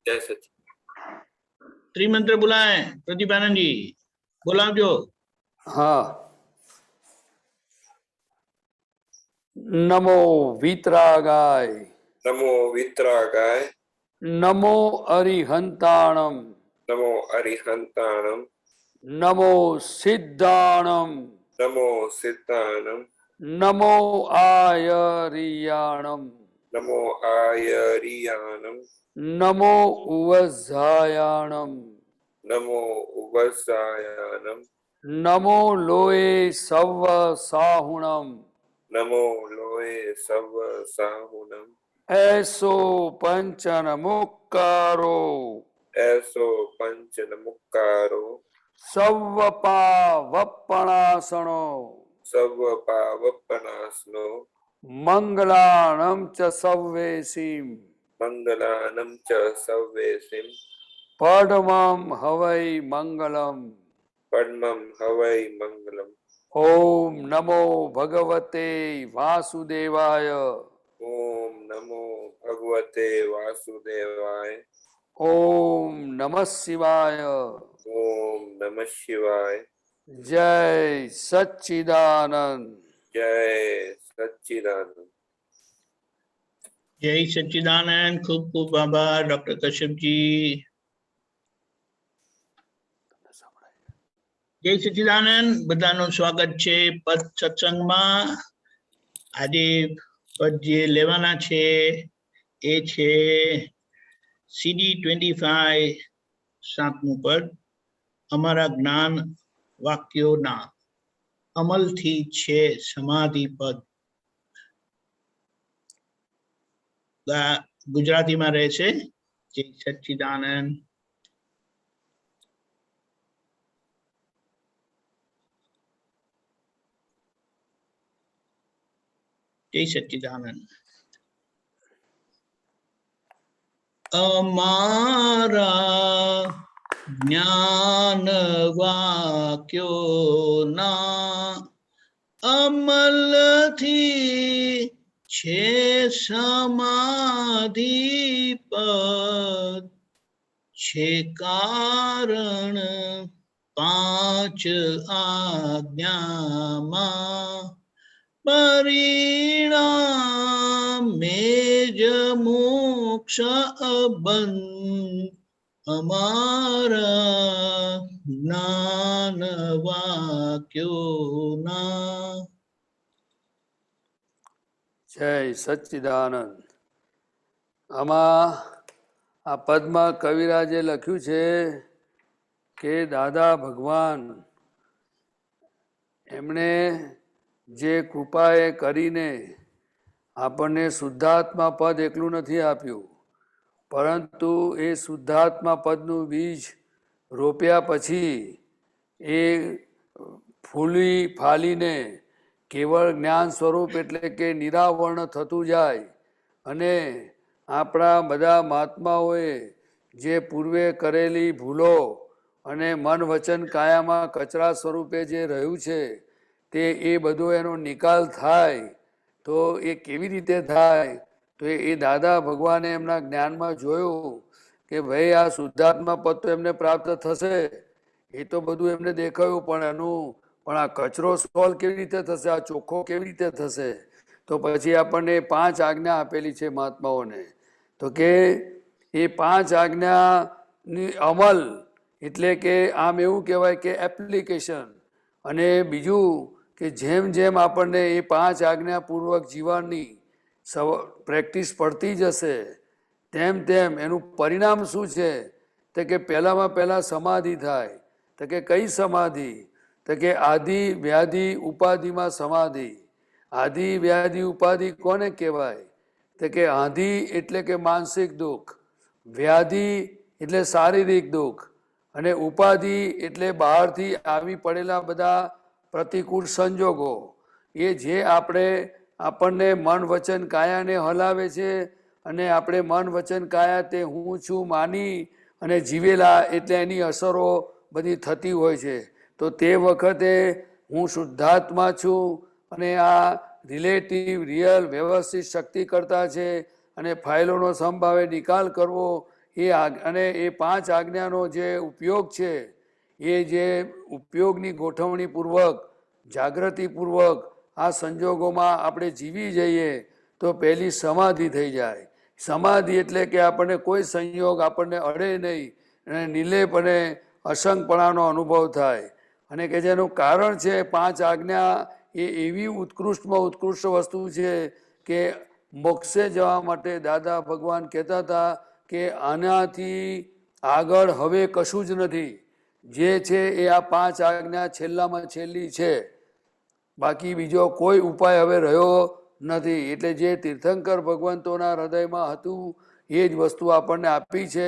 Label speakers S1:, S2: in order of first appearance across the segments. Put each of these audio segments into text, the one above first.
S1: जय सच।
S2: त्रिमंत्र बुलाए प्रदीपानंद जी, बोलावजो।
S3: हाँ। नमो वीतरागाय,
S1: नमो वित्रागाय,
S3: नमो अरिहंताणम,
S1: नमो अरिहंताणम,
S3: नमो सिद्धाणम,
S1: नमो सिद्धानम,
S3: नमो आयरियाणम,
S1: नमो आयरियानम,
S3: नमो उवज्जायाणम,
S1: नमो उवसायानम,
S3: नमो लोए सव्व साहुणम,
S1: नमो लोए सव साहुनम,
S3: ऐसो पंचन मुक्कारो,
S1: ऐसो पंचन मुक्कारो,
S3: सव्व पावप्पणासनो,
S1: सव पावपनासनो,
S3: मंगलाणं च सव्वेसीं,
S1: मंगलानम च सव्वेसिम,
S3: पडमं हवै मंगलम्।
S1: पद्मम हवै मंगलम।
S3: ओम नमो भगवते वासुदेवाय,
S1: ओम नमो भगवते वासुदेवाय,
S3: ओम नमः शिवाय,
S1: ओम नमः शिवाय।
S3: जय सच्चिदानंद।
S1: जय सच्चिदानंद।
S2: जय सच्चिदानंद। खूब खूब आभार डॉक्टर कश्यप जी। जय सच्चिदानंद, બધાનું સ્વાગત છે પદ સત્સંગમાં। આજે પદ જે લેવાના છે એ છે CD 25 સાતમું પદ, અમારા જ્ઞાન વાક્યોના અમલથી છે સમાધિ પદ। ગુજરાતીમાં રહેશે। જય સચ્ચિદાનંદ। जय सच्चिदानंद। अमारा ज्ञान वाक्यो ना अमल थी छे समाधि पद, छे कारण पांच आज्ञा मा परिणामे ज मोक्ष अबंध, अमारा ज्ञान वाक्योना।
S3: जय सच्चिदानंद। आमा आ पदमा कविराजे लख्यु छे के दादा भगवान एमणे जे कृपाए करीने आपने शुद्धात्मा पद एकलू नहीं आप्यू, परंतु ए शुद्धात्मा पदनु बीज रोप्या पछी ए फूली फालीने केवल ज्ञान स्वरूप एटले के निरावरण थतु जाय अने आपणा बधा महात्माओए जे पूर्वे करेली भूलो अने मन वचन कायामां कचरा स्वरूपे जे रह्यु छे ते ए बधो एनो निकाल थाय। तो ये केवी रीते थाय? तो ये दादा भगवाने एमना ज्ञानमां जोयुं के भाई आ शुद्धात्मा पद तो एमने प्राप्त थशे, ए तो बधुं एमने देखायुं, पण आ कचरो सॉल्व केवी रीते थशे, आ चोख्खो केवी रीते थशे? तो पछी आपणे 5 आज्ञा आपेली छे महात्माओने, तो के ए 5 आज्ञानी अमल एटले के आम एवुं कहेवाय के एप्लिकेशन, अने बीजुं કે જેમ જેમ આપણને એ 5 આજ્ઞાપૂર્વક જીવવાની પ્રેક્ટિસ પડતી જશે તેમ તેમ એનું પરિણામ શું છે? તો કે પહેલામાં પહેલા સમાધિ થાય। તો કે કઈ સમાધિ? તો કે આદિ વ્યાધિ ઉપાધિમાં સમાધિ। આદિ વ્યાધિ ઉપાધિ કોને કહેવાય? તો કે આધિ એટલે કે માનસિક દુઃખ, વ્યાધિ એટલે શારીરિક દુઃખ, અને ઉપાધિ એટલે બહારથી આવી પડેલા બધા प्रतिकूल संजोगो। ये जे आपने मन वचन काया ने हलावे छे अने आपणे मन वचन काया ते हूँ छू मानी अने जीवेला एटले एनी असरो बधी थती होय छे। तो ते वखते हूँ शुद्धात्मा छू अने आ रिलेटिव रियल व्यवस्थित शक्ति करता छे अने फाइलोनो संभावे निकाल करवो અને એ 5 આજ્ઞાનો જે ઉપયોગ છે એ જે ઉપયોગની ગોઠવણીપૂર્વક જાગૃતિપૂર્વક આ સંજોગોમાં આપણે જીવી જઈએ તો પહેલી સમાધિ થઈ જાય. સમાધિ એટલે કે આપણને કોઈ સંયોગ આપણને અડે નહીં અને નિર્લેપ અને અસંગપણાનો અનુભવ થાય. અને કે જેનું કારણ છે 5 આજ્ઞા એ એવી ઉત્કૃષ્ટમાં ઉત્કૃષ્ટ વસ્તુ છે કે મોક્ષે જવા માટે દાદા ભગવાન કહેતા હતા કે આનાથી આગળ હવે કશું જ નથી. જે છે એ આ 5 આજ્ઞા છેલ્લામાં છેલ્લી છે, બાકી બીજો કોઈ ઉપાય હવે રહ્યો નથી. એટલે જે તીર્થંકર ભગવંતોના હૃદયમાં હતું એ જ વસ્તુ આપણને આપી છે.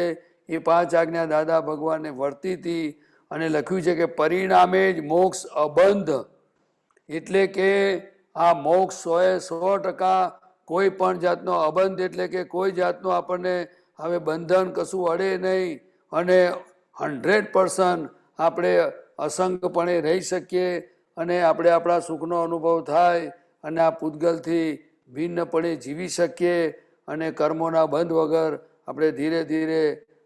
S3: એ 5 આજ્ઞા દાદા ભગવાનને વર્તી હતી અને લખ્યું છે કે પરિણામે જ મોક્ષ અબંધ, એટલે કે આ મોક્ષ 100% કોઈ પણ જાતનો અબંધ એટલે કે કોઈ જાતનો આપણને હવે બંધન કશું અડે નહીં અને 100% આપણે અસંગપણે રહી શકીએ અને આપણે આપણા સુખનો અનુભવ થાય અને આ પૂતગલથી ભિન્નપણે જીવી શકીએ અને કર્મોના બંધ વગર આપણે ધીરે ધીરે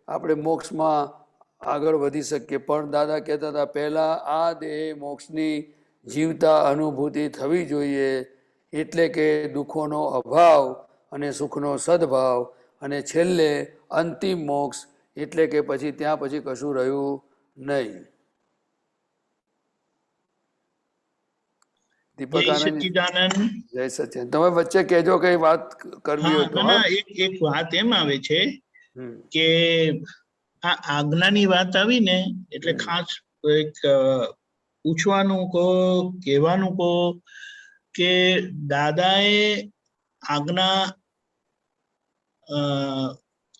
S3: આપણે મોક્ષમાં આગળ વધી શકીએ. પણ દાદા કહેતા હતા પહેલાં આ દેહ મોક્ષની જીવતા અનુભૂતિ થવી જોઈએ, એટલે કે દુઃખોનો અભાવ અને સુખનો સદભાવ અને છેલ્લે અંતિમ મોક્ષ, એટલે કે પછી ત્યાં પછી કશું રહ્યું નહીં. દીપક
S2: જય
S3: આનંદ,
S2: સચ્ચિદાનંદ.
S3: જય સચ્ચિદાનંદ. તમે વચ્ચે કહેજો કઈ વાત કરવી હોય તો.
S2: એક વાત એમ આવે છે
S3: હમ.
S2: કે આ આજ્ઞાની વાત આવી ને એટલે ખાસ એક પૂછવાનું કહો, કહેવાનું કહો કે દાદાએ આજ્ઞા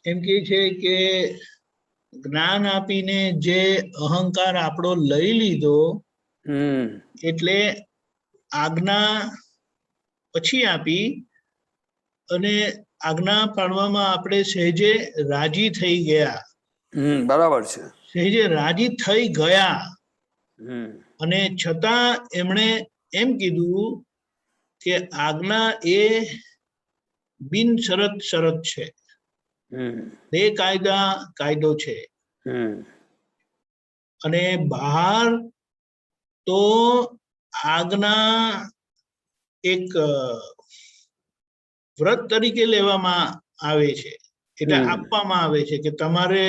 S2: એમ કે છે કે જ્ઞાન આપીને જે અહંકાર આપણો લઈ લીધો એટલે આજ્ઞા પછી આપી અને આજ્ઞા પાડવામાં આપણે સહેજે રાજી થઈ ગયા.
S3: બરાબર છે.
S2: સહેજે રાજી થઈ ગયા અને છતાં એમણે એમ કીધું કે આજ્ઞા એ બિન શરત છે, બે કાયદા કાયદો છે. અને બહાર તો આજ્ઞા એક વ્રત તરીકે લેવામાં આવે છે, એટલે આપવામાં આવે છે કે તમારે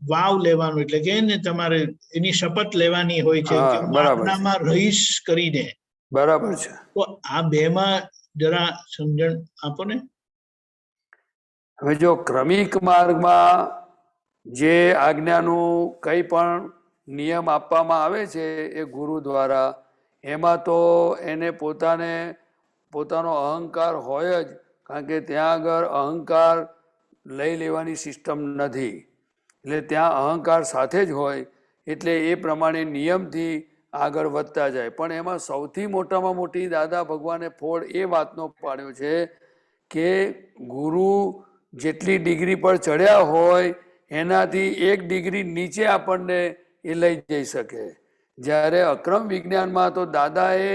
S2: વાવ લેવાનું, એટલે કે ને તમારે એની શપથ લેવાની હોય છે કે હું આજ્ઞામાં રહીશ કરીને.
S3: બરાબર છે.
S2: તો આ બેમાં જરા સમજણ આપો ને.
S3: હવે જો ક્રમિક માર્ગમાં જે આજ્ઞાનું કંઈ પણ નિયમ આપવામાં આવે છે એ ગુરુ દ્વારા, એમાં તો એને પોતાનો અહંકાર હોય જ, કારણ કે ત્યાં આગળ અહંકાર લઈ લેવાની સિસ્ટમ નથી. એટલે ત્યાં અહંકાર સાથે જ હોય, એટલે એ પ્રમાણે નિયમથી આગળ વધતા જાય. પણ એમાં સૌથી મોટામાં મોટી દાદા ભગવાને ફોડ એ વાતનો પાડ્યો છે કે ગુરુ જેટલી ડિગ્રી પર ચડ્યા હોય એનાથી 1 ડિગ્રી નીચે આપણને એ લઈ જઈ શકે. જ્યારે અક્રમ વિજ્ઞાનમાં તો દાદાએ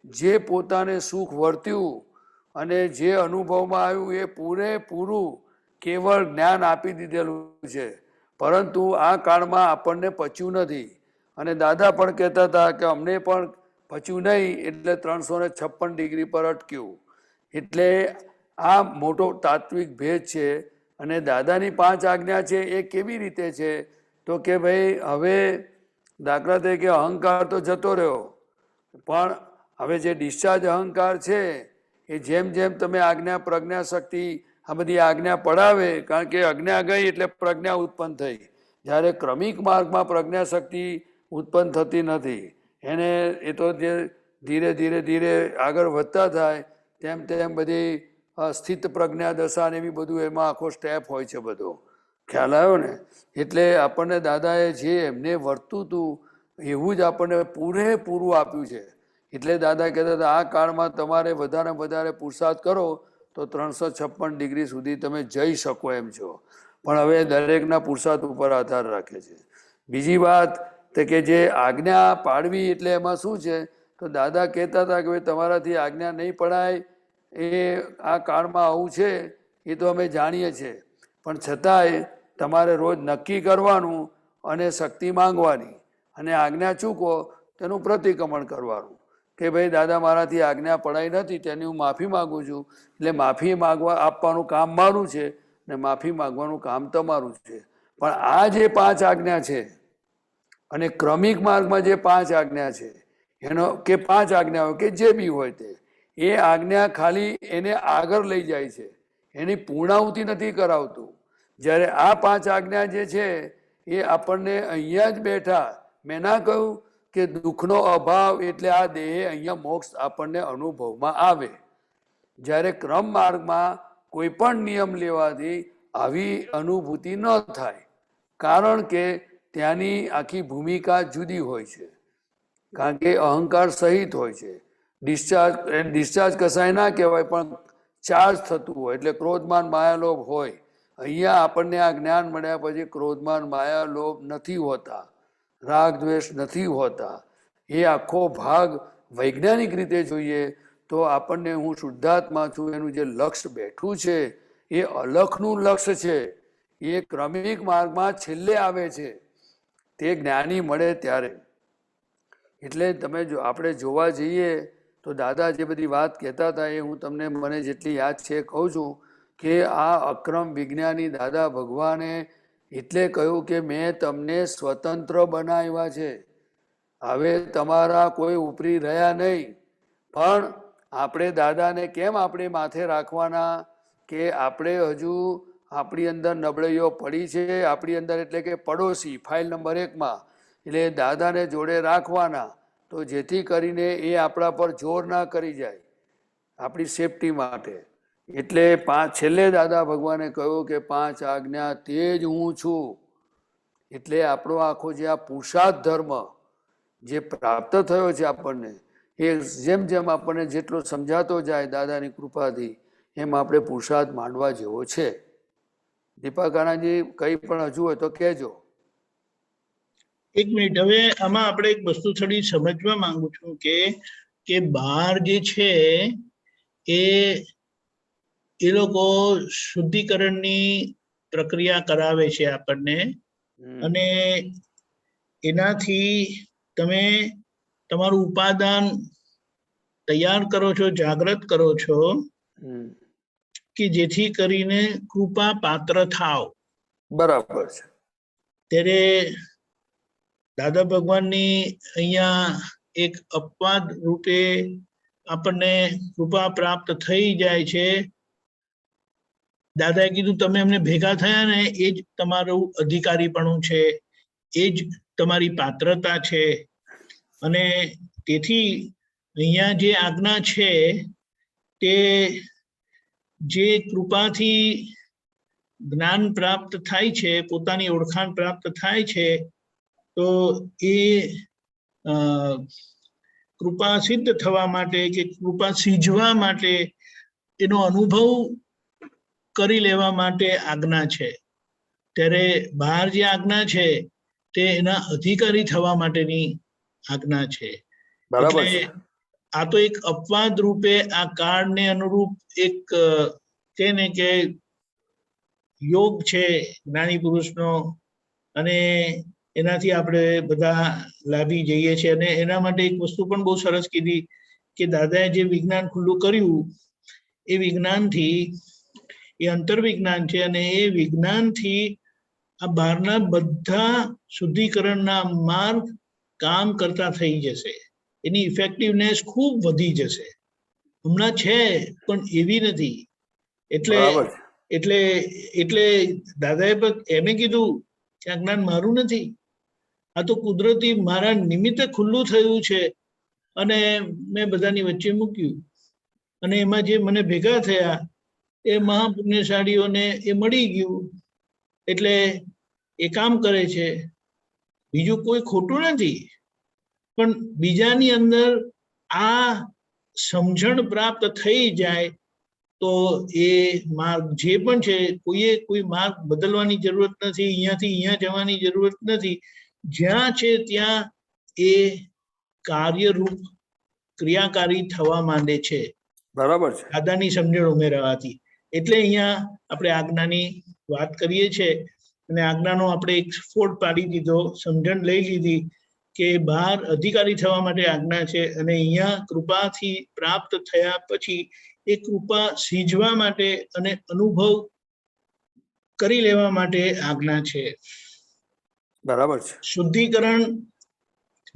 S3: જે પોતાને સુખ વર્ત્યું અને જે અનુભવમાં આવ્યું એ પૂરેપૂરું કેવળ જ્ઞાન આપી દીધેલું છે, પરંતુ આ કાળમાં આપણને પચ્યું નથી. અને દાદા પણ કહેતા હતા કે અમને પણ પચ્યું નહીં, એટલે 356 ડિગ્રી પર અટક્યું. એટલે આ મોટો તાત્વિક ભેદ છે. અને દાદાની 5 આજ્ઞા છે એ કેવી રીતે છે તો કે ભાઈ હવે દાખલા તરીકે અહંકાર તો જતો રહ્યો, પણ હવે જે ડિસ્ચાર્જ અહંકાર છે એ જેમ જેમ તમે આજ્ઞા પ્રજ્ઞા શક્તિ આ બધી આજ્ઞા પડાવે, કારણ કે આજ્ઞા ગઈ એટલે પ્રજ્ઞા ઉત્પન્ન થઈ. જ્યારે ક્રમિક માર્ગમાં પ્રજ્ઞા શક્તિ ઉત્પન્ન થતી નથી, એને એ તો જે ધીરે ધીરે ધીરે આગળ વધતા થાય તેમ તેમ બધી સ્થિત પ્રજ્ઞા દશા ને એવી બધું એમાં આખો સ્ટેપ હોય છે, બધો ખ્યાલ આવ્યો ને. એટલે આપણને દાદાએ જે એમને વર્તું હતું એવું જ આપણને પૂરેપૂરું આપ્યું છે. એટલે દાદા કહેતા હતા આ કાળમાં તમારે વધારે વધારે પુરુષાર્થ કરો તો 356 ડિગ્રી સુધી તમે જઈ શકો એમ છો. પણ હવે દરેકના પુરુષાર્થ ઉપર આધાર રાખે છે. બીજી વાત તો કે જે આજ્ઞા પાડવી એટલે એમાં શું છે તો દાદા કહેતા હતા કે ભાઈ તમારાથી આજ્ઞા નહીં પડાય, એ આ કાળમાં આવું છે એ તો અમે જાણીએ છીએ, પણ છતાંય તમારે રોજ નક્કી કરવાનું અને શક્તિ માંગવાની, અને આજ્ઞા ચૂકો તેનું પ્રતિક્રમણ કરવાનું કે ભાઈ દાદા મારાથી આજ્ઞા પડાઈ નથી, તેની હું માફી માગું છું, એટલે માફી માગવા આપવાનું કામ મારું છે ને માફી માગવાનું કામ તમારું છે. પણ આ જે 5 આજ્ઞા છે અને ક્રમિક માર્ગમાં જે 5 આજ્ઞા છે એનો કે 5 આજ્ઞાઓ કે જે બી હોય તે, એ આજ્ઞા ખાલી એને આગળ લઈ જાય છે, એની પૂર્ણાહુતિ નથી કરાવતું. જ્યારે આ 5 આજ્ઞા જે છે એ આપણને અહીંયા જ બેઠા, મેં ના કહ્યું કે દુઃખનો અભાવ એટલે આ દેહે અહીંયા મોક્ષ આપણને અનુભવમાં આવે. જ્યારે ક્રમ માર્ગમાં કોઈ પણ નિયમ લેવાથી આવી અનુભૂતિ ન થાય, કારણ કે ત્યાંની આખી ભૂમિકા જુદી હોય છે, કારણ કે અહંકાર સહિત હોય છે. ડિસ્ચાર્જ કસાય ના કહેવાય પણ ચાર્જ થતું હોય, એટલે ક્રોધમાન માયાલોભ હોય. અહીંયા આપણને આ જ્ઞાન મળ્યા પછી ક્રોધમાન માયાલોભ નથી હોતા, રાગ દ્વેષ નથી હોતા. એ આખો ભાગ વૈજ્ઞાનિક રીતે જોઈએ તો આપણને હું શુદ્ધાત્મા છું એનું જે લક્ષ્ય બેઠું છે એ અલખનું લક્ષ્ય છે. એ ક્રમિક માર્ગમાં છેલ્લે આવે છે, તે જ્ઞાની મળે ત્યારે. એટલે તમે જો આપણે જોવા જઈએ તો દાદા જે બધી વાત કહેતા હતા એ હું તમને મને જેટલી યાદ છે કહું છું કે આ અક્રમ વિજ્ઞાની દાદા ભગવાને એટલે કહ્યું કે મેં તમને સ્વતંત્ર બનાવ્યા છે, હવે તમારા કોઈ ઉપરી રહ્યા નહીં. પણ આપણે દાદાને કેમ આપણે માથે રાખવાના કે આપણે હજુ આપણી અંદર નબળાઈઓ પડી છે, આપણી અંદર એટલે કે પડોશી ફાઇલ નંબર 1માં, એટલે દાદાને જોડે રાખવાના તો જેથી કરીને એ આપણા પર જોર ના કરી જાય આપણી સેફટી માટે. એટલે છેલ્લે દાદા ભગવાને કહ્યું કે 5 આજ્ઞા તે જ હું છું. એટલે આપણો આખો જે આ પુરુષાર્થ ધર્મ જે પ્રાપ્ત થયો છે આપણને, એ જેમ જેમ આપણને જેટલો સમજાતો જાય દાદાની કૃપાથી એમ આપણે પુરુષાર્થ માંડવા જેવો છે. દીપાકાનાજી કંઈ પણ હજુ હોય તો કહેજો.
S2: એક મિનિટ, હવે આમાં આપણે એક વસ્તુ થોડી સમજવા માંગુ છું કે બહાર જે છે એ લોકો શુદ્ધિકરણની પ્રક્રિયા કરાવે છે આપણને, અને એનાથી તમે તમારું ઉપાદાન તૈયાર કરો છો, જાગૃત કરો છો કે જેથી કરીને કૃપા પાત્ર થાવ.
S3: બરાબર છે.
S2: ત્યારે દાદા ભગવાનની અહીંયા એક અપવાદ રૂપે આપણને કૃપા પ્રાપ્ત થઈ જાય છે. દાદાએ કીધું તમે અમને ભેગા થયા ને એ જ તમારું અધિકારીપણું છે, એ જ તમારી પાત્રતા છે. અને તેથી અહીંયા જે આજ્ઞા છે તે જે કૃપાથી જ્ઞાન પ્રાપ્ત થાય છે, પોતાની ઓળખાણ પ્રાપ્ત થાય છે, તો એ કૃપા સિદ્ધ થવા માટે કે કૃપા સિંજવા માટે એનો અનુભવ કરી લેવા માટે આજ્ઞા છે. ત્યારે બહાર જે આજ્ઞા છે તે એના અધિકારી થવા માટેની આજ્ઞા છે.
S3: બરાબર છે.
S2: આ તો એક અપવાદ રૂપે આ કાળને અનુરૂપ એક કે ને કે યોગ છે જ્ઞાની પુરુષનો, અને એનાથી આપણે બધા લાભી જઈએ છીએ. અને એના માટે એક વસ્તુ પણ બહુ સરસ કીધી કે દાદાએ જે વિજ્ઞાન ખુલ્લું કર્યું એ વિજ્ઞાનથી, એ અંતર્વિજ્ઞાન છે, અને એ વિજ્ઞાનથી આ બહારના બધા શુદ્ધિકરણના માર્ગ કામ કરતા થઈ જશે, એની ઇફેક્ટિવનેસ ખૂબ વધી જશે. હમણાં છે પણ એવી નથી. એટલે દાદાએ એમ કીધું કે આ જ્ઞાન મારું નથી, આ તો કુદરતી મારા નિમિત્તે ખુલ્લું થયું છે, અને મેં બધાની વચ્ચે મૂક્યું, અને એમાં જે મને ભેગા થયા એ મહાપુણ્યશાળીઓને એ મળી ગયું, એટલે એ કામ કરે છે. બીજું કોઈ ખોટું નથી, પણ બીજાની અંદર આ સમજણ પ્રાપ્ત થઈ જાય તો એ માર્ગ જે પણ છે, કોઈ માર્ગ બદલવાની જરૂરત નથી, અહીંયાથી અહીંયા જવાની જરૂરત નથી. જ્યાં છે ત્યાં એ કાર્યરૂપ ક્રિયાકારી થવા માંડે છે.
S3: બરાબર છે.
S2: દાદાની સમજણ ઉમેરવાથી. એટલે અહીંયા આપણે આજ્ઞાની વાત કરીએ છીએ, અને આજ્ઞાનો આપણે એક ફોડ પાડી દીધો, સમજણ લઈ લીધી કે બહાર અધિકારી થવા માટે આજ્ઞા છે અને અહીંયા કૃપાથી પ્રાપ્ત થયા પછી એ કૃપા સીંચવા માટે અને અનુભવ કરી લેવા માટે આજ્ઞા છે.
S3: બરાબર છે.
S2: શુદ્ધિકરણ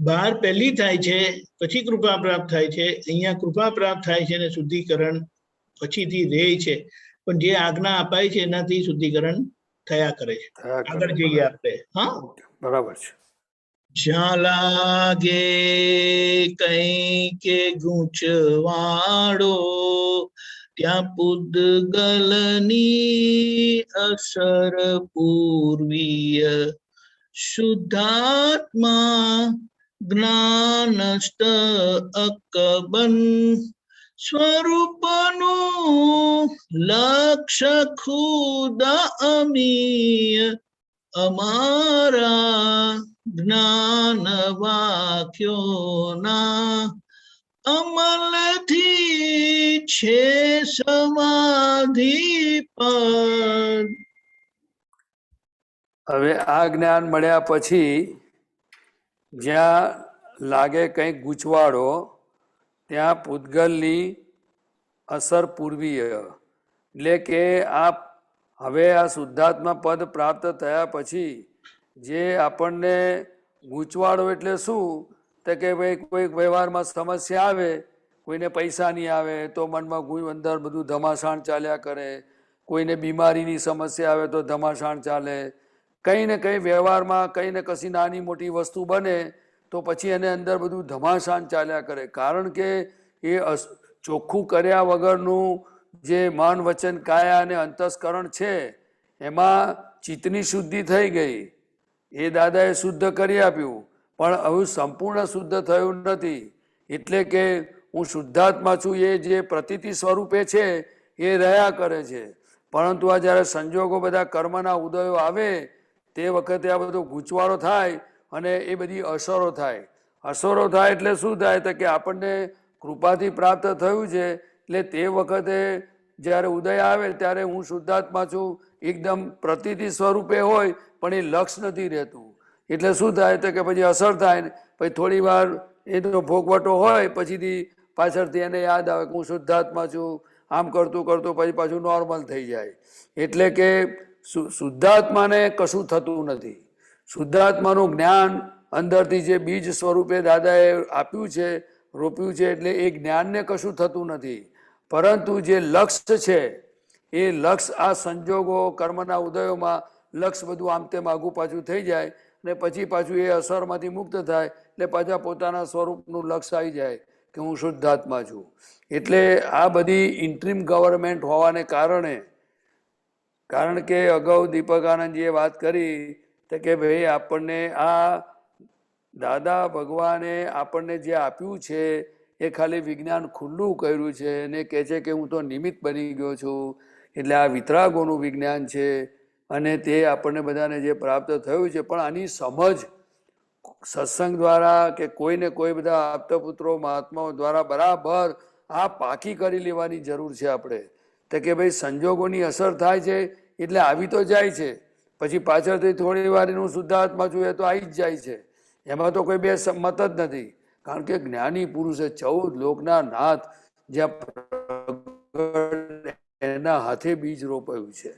S2: બહાર પહેલી થાય છે, પછી કૃપા પ્રાપ્ત થાય છે. અહીંયા કૃપા પ્રાપ્ત થાય છે અને શુદ્ધિકરણ પછીથી રહે છે. પણ જે આજ્ઞા અપાય છે એનાથી શુદ્ધિકરણ થયા કરે છે. આગળ જઈએ આપણે. હા,
S3: બરાબર છે.
S2: જ્યાં લાગે કઈ કે ગૂંચવાડો, ત્યાં પૂદગલની અસર પૂર્વીય, શુદ્ધાત્મા જ્ઞાનસ્ત અકબન, સ્વરૂપનું લક્ષ્ય ખુદ અમીય, અમારા જ્ઞાન વાક્યોના અમલથી છે સમાધિપદ.
S3: હવે આ જ્ઞાન મળ્યા પછી જ્યાં લાગે કંઈક ગૂંચવાડો, ત્યાં પૂદગલની અસર પૂર્વીય, એટલે કે હવે આ શુદ્ધાત્મા પદ પ્રાપ્ત થયા પછી જે આપણને ગૂંચવાડો એટલે શું, તો કે ભાઈ કોઈક વ્યવહારમાં સમસ્યા આવે, કોઈને પૈસા નહીં આવે તો મનમાં અંદર બધું ધમાસાણ ચાલ્યા કરે, કોઈને બીમારીની સમસ્યા આવે તો ધમાસાણ ચાલે, કંઈ ને કંઈ વ્યવહારમાં કંઈ ને કશી નાની મોટી વસ્તુ બને તો પછી એને અંદર બધું ધમાસાણ ચાલ્યા કરે. કારણ કે એ ચોખ્ખું કર્યા વગરનું જે મન વચન કાયા અને અંતસ્કરણ છે એમાં ચિત્તની શુદ્ધિ થઈ ગઈ, એ દાદાએ શુદ્ધ કરી આપ્યું, પણ હવે સંપૂર્ણ શુદ્ધ થયું નથી. એટલે કે હું શુદ્ધાત્મા છું એ જે પ્રતીતિ સ્વરૂપે છે એ રહ્યા કરે છે, પરંતુ આ જ્યારે સંજોગો બધા કર્મના ઉદયો આવે તે વખતે આ બધો ગૂંચવાડો થાય અને એ બધી અસરો થાય. અસરો થાય એટલે શું થાય, તો કે આપણને કૃપાથી પ્રાપ્ત થયું છે એટલે તે વખતે જ્યારે ઉદય આવે ત્યારે હું શુદ્ધાત્મા છું એકદમ પ્રતીતિ સ્વરૂપે હોય, પણ એ લક્ષ નથી રહેતું. એટલે શું થાય તો કે પછી અસર થાય ને પછી થોડી વાર એનો ભોગવટો હોય, પછીથી પાછળથી એને યાદ આવે કે હું શુદ્ધાત્મા છું, આમ કરતું કરતું પછી પાછું નોર્મલ થઈ જાય. એટલે કે શુદ્ધાત્માને કશું થતું નથી. શુદ્ધાત્માનું જ્ઞાન અંદરથી જે બીજ સ્વરૂપે દાદાએ આપ્યું છે, રોપ્યું છે, એટલે એ જ્ઞાનને કશું થતું નથી. પરંતુ જે લક્ષ્ય છે એ લક્ષ આ સંજોગો કર્મના ઉદયોમાં લક્ષ બધું આમ તેમ આગું પાછું થઈ જાય અને પછી પાછું એ અસરમાંથી મુક્ત થાય એટલે પાછા પોતાના સ્વરૂપનું લક્ષ આવી જાય કે હું શુદ્ધાત્મા છું. એટલે આ બધી ઇન્ટ્રીમ ગવર્મેન્ટ હોવાને કારણે, કારણ કે અગાઉ દીપક આનંદજીએ વાત કરી તો કે ભાઈ આપણને આ દાદા ભગવાને આપણને જે આપ્યું છે એ ખાલી વિજ્ઞાન ખુલ્લું કર્યું છે અને કહે છે કે હું તો નિમિત્ત બની ગયો છું. એટલે આ વિતરાગોનું વિજ્ઞાન છે અને તે આપણને બધાને જે પ્રાપ્ત થયું છે, પણ આની સમજ સત્સંગ દ્વારા કે કોઈને કોઈ બધા આપતપુત્રો મહાત્માઓ દ્વારા બરાબર આ પાકી કરી લેવાની જરૂર છે આપણે. તો કે ભાઈ સંજોગોની અસર થાય છે એટલે આવી તો જાય છે, પછી પાછળથી થોડી વાર હું શુદ્ધાત્મા છું એ તો આવી જ જાય છે. એમાં તો કોઈ બે મત જ નથી, કારણ કે જ્ઞાની પુરુષે 14 લોકના નાથ જ્યાં એના હાથે બીજ રોપાયું છે.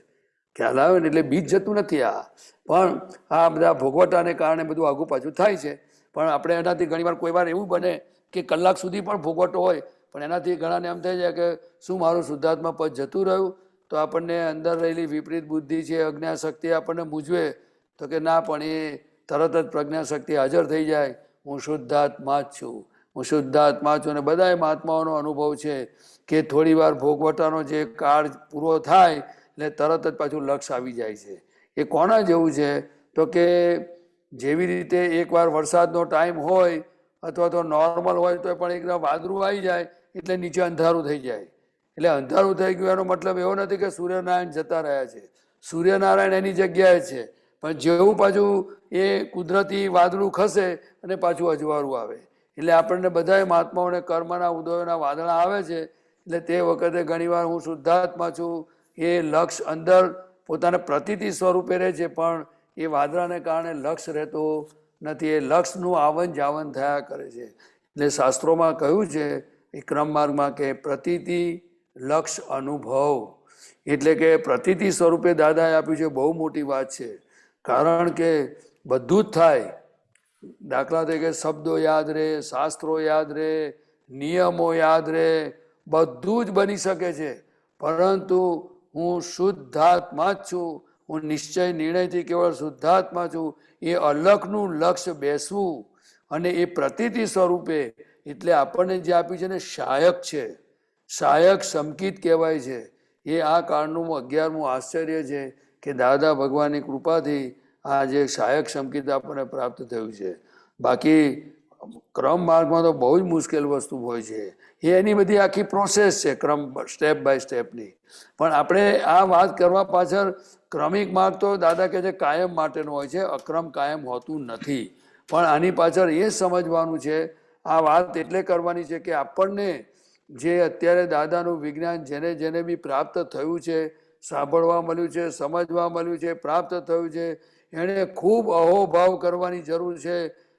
S3: ખ્યાલ આવે ને, એટલે બીજ જતું નથી આ, પણ આ બધા ભોગવટાને કારણે બધું આગું પાછું થાય છે. પણ આપણે એનાથી ઘણીવાર કોઈ વાર એવું બને કે કલાક સુધી પણ ભોગવટો હોય, પણ એનાથી ઘણાને એમ થઈ જાય કે શું મારું શુદ્ધાત્મા પદ જતું રહ્યું, તો આપણને અંદર રહેલી વિપરીત બુદ્ધિ છે, અજ્ઞાશક્તિ આપણને મૂંઝવે તો કે ના, પણ એ તરત જ પ્રજ્ઞાશક્તિ હાજર થઈ જાય, હું શુદ્ધાત્મા જ છું, હું શુદ્ધાત્મા છું. અને બધાય મહાત્માઓનો અનુભવ છે કે થોડી વાર ભોગવટાનો જે કાળ પૂરો થાય એટલે તરત જ પાછું લક્ષ આવી જાય છે. એ કોના જેવું છે તો કે જેવી રીતે એકવાર વરસાદનો ટાઈમ હોય અથવા તો નોર્મલ હોય તો પણ એકદમ વાદળું આવી જાય એટલે નીચે અંધારું થઈ જાય. એટલે અંધારું થઈ ગયું એનો મતલબ એવો નથી કે સૂર્યનારાયણ જતા રહ્યા છે, સૂર્યનારાયણ એની જગ્યાએ છે, પણ જેવું પાછું એ કુદરતી વાદળું ખસે અને પાછું અજવાળું આવે. એટલે આપણને બધાય મહાત્માઓને કર્મના ઉદયોના વાદળા આવે છે એટલે તે વખતે ઘણીવાર હું શુદ્ધાત્મા છું એ લક્ષ અંદર પોતાના પ્રતીતિ સ્વરૂપે રહે છે, પણ એ વાદળાને કારણે લક્ષ રહેતો નથી. એ લક્ષનું આવન જાવન થયા કરે છે. એટલે શાસ્ત્રોમાં કહ્યું છે એ ક્રમ માર્ગમાં કે પ્રતીતિ લક્ષ અનુભવ, એટલે કે પ્રતીતિ સ્વરૂપે દાદાએ આપ્યું છે. બહુ મોટી વાત છે, કારણ કે બધું જ થાય. દાખલા તરીકે શબ્દો યાદ રહે, શાસ્ત્રો યાદ રહે, નિયમો યાદ રહે, બધું જ બની શકે છે. પરંતુ હું શુદ્ધાત્મા જ છું, હું નિશ્ચય નિર્ણયથી કેવળ શુદ્ધાત્મા છું, એ અલગનું લક્ષ્ય બેસવું અને એ પ્રતીતિ સ્વરૂપે, એટલે આપણને જે આપ્યું છે ને શાયક છે, શાયક સંકિત કહેવાય છે. એ આ કાળનું 11મું આશ્ચર્ય છે કે દાદા ભગવાનની કૃપાથી આ જે શાયક સંકિત આપણને પ્રાપ્ત થયું છે. બાકી ક્રમ માર્ગમાં તો બહુ જ મુશ્કેલ વસ્તુ હોય છે. એની બધી આખી પ્રોસેસ છે ક્રમ સ્ટેપ બાય સ્ટેપની. પણ આપણે આ વાત કરવા પાછળ ક્રમિક માર્ગ તો દાદા કહે છે કાયમ માટેનો હોય છે, અક્રમ કાયમ હોતું નથી. પણ આની પાછળ એ સમજવાનું છે, આ વાત એટલે કરવાની છે કે આપણને જે અત્યારે દાદાનું વિજ્ઞાન જેને જેને બી પ્રાપ્ત થયું છે, સાંભળવા મળ્યું છે, સમજવા મળ્યું છે, પ્રાપ્ત થયું છે, એણે ખૂબ અહોભાવ કરવાની જરૂર છે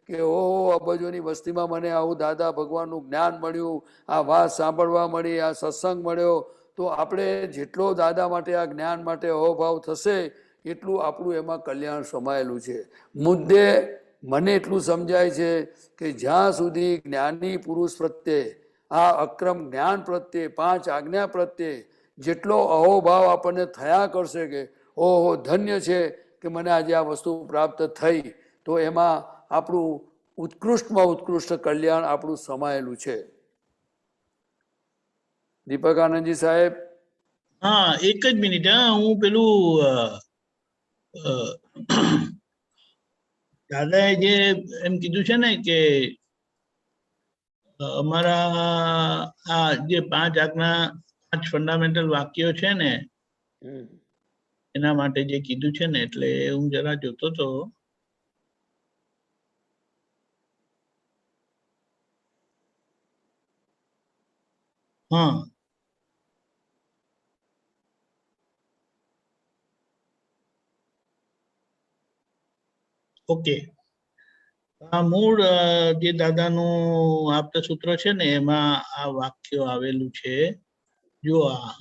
S3: કે ઓહો અબજોની વસ્તીમાં મને આવું દાદા ભગવાનનું જ્ઞાન મળ્યું, આ વાત સાંભળવા મળી, આ સત્સંગ મળ્યો. તો આપણે જેટલો દાદા માટે આ જ્ઞાન માટે અહોભાવ થશે એટલું આપણું એમાં કલ્યાણ સમાયેલું છે. મુદ્દે મને એટલું સમજાય છે કે જ્યાં સુધી જ્ઞાની પુરુષ પ્રત્યે, આ અક્રમ જ્ઞાન પ્રત્યે, 5 આજ્ઞા પ્રત્યે જેટલો અહોભાવ આપણને થયા કરશે કે ઓહો ધન્ય છે કે મને આજે આ વસ્તુ પ્રાપ્ત થઈ, તો એમાં આપણું ઉત્કૃષ્ટમાં ઉત્કૃષ્ટ કલ્યાણ આપણું સમાયેલું છે. દીપક આનંદજી સાહેબ.
S2: હા, એક જ મિનિટ. હું પેલું દાદાએ જે એમ કીધું છે ને કે અમારા આ જે 5 આજ્ઞા 5 ફંડામેન્ટલ વાક્યો છે ને એના માટે જે કીધું છે ને, એટલે હું જરા જોતો તો. હા, ઓકે. આ મૂળ જે દાદાનું આપતા સૂત્ર છે ને એમાં આ વાક્ય આવેલું છે. જો આ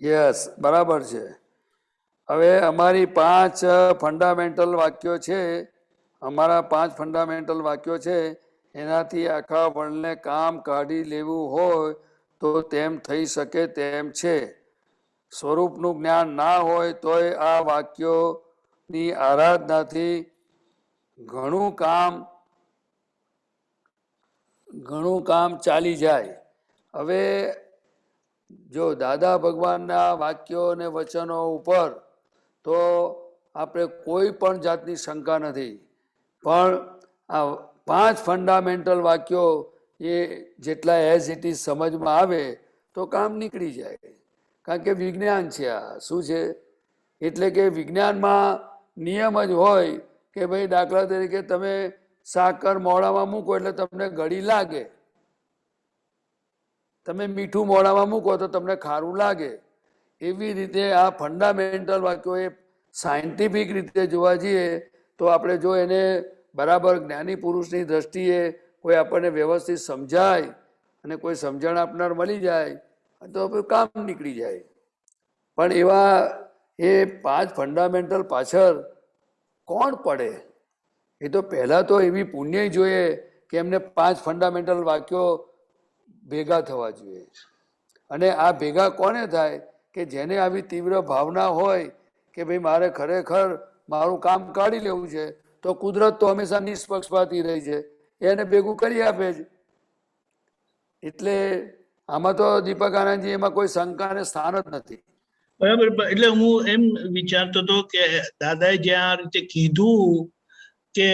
S3: યસ, બરાબર છે. હવે અમારી 5 ફંડામેન્ટલ વાક્યો છે, અમારા 5 ફંડામેન્ટલ વાક્યો છે, એનાથી આખા વર્લ્ડને કામ કાઢી લેવું હોય તો તેમ થઈ શકે તેમ છે. સ્વરૂપનું જ્ઞાન ના હોય તોય આ વાક્યોની આરાધનાથી ઘણું કામ ચાલી જાય. હવે જો દાદા ભગવાનના વાક્યો અને વચનો ઉપર તો આપણે કોઈ પણ જાતની શંકા નથી, પણ આ 5 ફંડામેન્ટલ વાક્યો એ જેટલા એઝ ઇટ ઇઝ સમજમાં આવે તો કામ નીકળી જાય. કારણ કે વિજ્ઞાન છે. આ શું છે? એટલે કે વિજ્ઞાનમાં નિયમ જ હોય કે ભાઈ દાખલા તરીકે તમે સાકર મોડામાં મૂકો એટલે તમને ગળી લાગે, તમે મીઠું મોડામાં મૂકો તો તમને ખારું લાગે. એવી રીતે આ ફંડામેન્ટલ વાક્યો એ સાયન્ટિફિક રીતે જોવા જઈએ તો આપણે જો એને બરાબર જ્ઞાની પુરુષની દ્રષ્ટિએ કોઈ આપણને વ્યવસ્થિત સમજાય અને કોઈ સમજણ આપનાર મળી જાય તો કામ નીકળી જાય. પણ એવા એ 5 ફંડામેન્ટલ પાછળ કોણ પડે? એ તો પહેલાં તો એવી પુણ્ય જોઈએ કે એમને 5 ફંડામેન્ટલ વાક્યો ભેગા થવા જોઈએ. અને આ ભેગા કોને થાય? કે જેને આવી તીવ્ર ભાવના હોય કે ભાઈ મારે ખરેખર મારું કામ કાઢી લેવું છે, તો કુદરત તો હંમેશા નિષ્પક્ષપાતી રહી છે, એને ભેગું કરી આપે છે. એટલે આમાં તો દીપક આનંદજી એમાં કોઈ શંકાને સ્થાન જ નથી.
S2: બરાબર. એટલે હું એમ વિચારતો હતો કે દાદાએ જ્યાં આ રીતે કીધું કે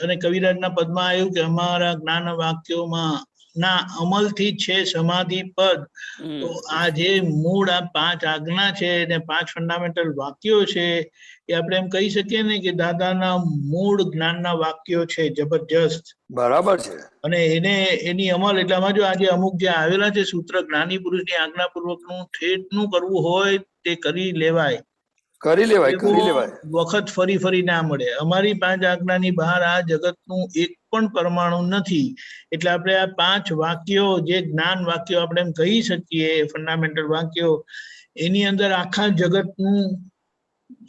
S2: અને કવિરાજના પદમાં આવ્યું કે અમારા જ્ઞાન વાક્યોમાં ના અમલથી છે સમાધિ પદ. તો આ જે મૂળ આ 5 આજ્ઞા છે ને 5 ફંડામેન્ટલ વાક્યો છે એ આપણે એમ કહી શકીએ ને કે દાદાના મૂળ જ્ઞાનના વાક્યો છે, જબરજસ્ત.
S3: બરાબર છે.
S2: અને એની અમલ એટલામાં જો આજે અમુક જે આવેલા છે સૂત્ર, જ્ઞાની પુરુષની આજ્ઞાપૂર્વકનું ઠેઠનું કરવું હોય તે કરી લેવાય. વખત ફરી ના મળે. અમારી 5 આજ્ઞાની બહાર આ જગતનું એક પણ પરમાણુ નથી. એટલે આપણે આ 5 વાક્યો, જે જ્ઞાન વાક્યો આપણે એમ કહી શકીએ, ફંડામેન્ટલ વાક્યો, એની અંદર આખા જગતનું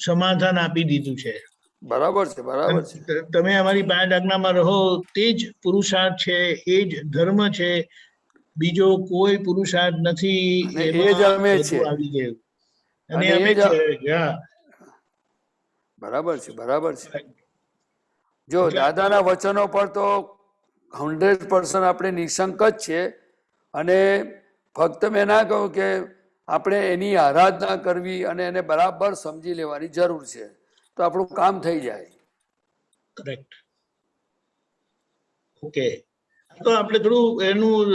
S2: સમાધાન આપી દીધું છે.
S3: બરાબર છે, બરાબર છે.
S2: તમે અમારી 5 આજ્ઞામાં રહો તે જ પુરુષાર્થ છે, એ જ ધર્મ છે, બીજો કોઈ પુરુષાર્થ નથી. આવી ગયું અને અમે
S3: બરાબર છે, બરાબર છે. જો દાદાના વચનો પર તો 100% આપણે નિશંક જ છે. અને ફક્ત મેં ના કહ્યું કે આપણે એની આરાધના કરવી અને એને બરાબર સમજી લેવાની જરૂર છે, તો આપણું કામ થઈ જાય.
S2: કરેક્ટ. ઓકે, તો આપણે થોડું એનું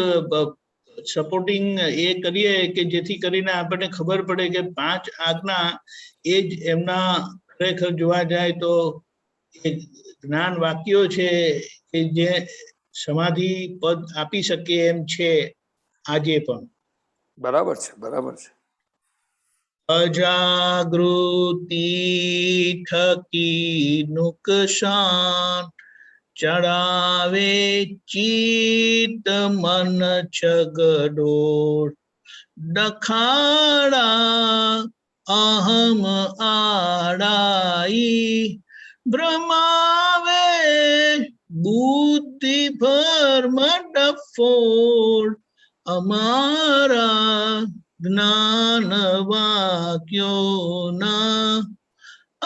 S2: સપોર્ટિંગ એ કરીએ કે જેથી કરીને આપણને ખબર પડે કે 5 આજ્ઞા એ જ એમના ખરેખર જોવા જાય તો એ જ્ઞાન વાક્યો છે કે જે સમાધિ પદ આપી શકે એમ છે આજે પણ.
S3: બરાબર છે, બરાબર છે.
S2: અજાગૃતિ થકી નુકસાન ચડાવે ચિત્ત મન ચગડોળ, ડખાડા અહમ આડાઈ, ભ્રમાવે બુદ્ધિ ભર્મ ડફોળ, અમારા જ્ઞાન વાક્યોના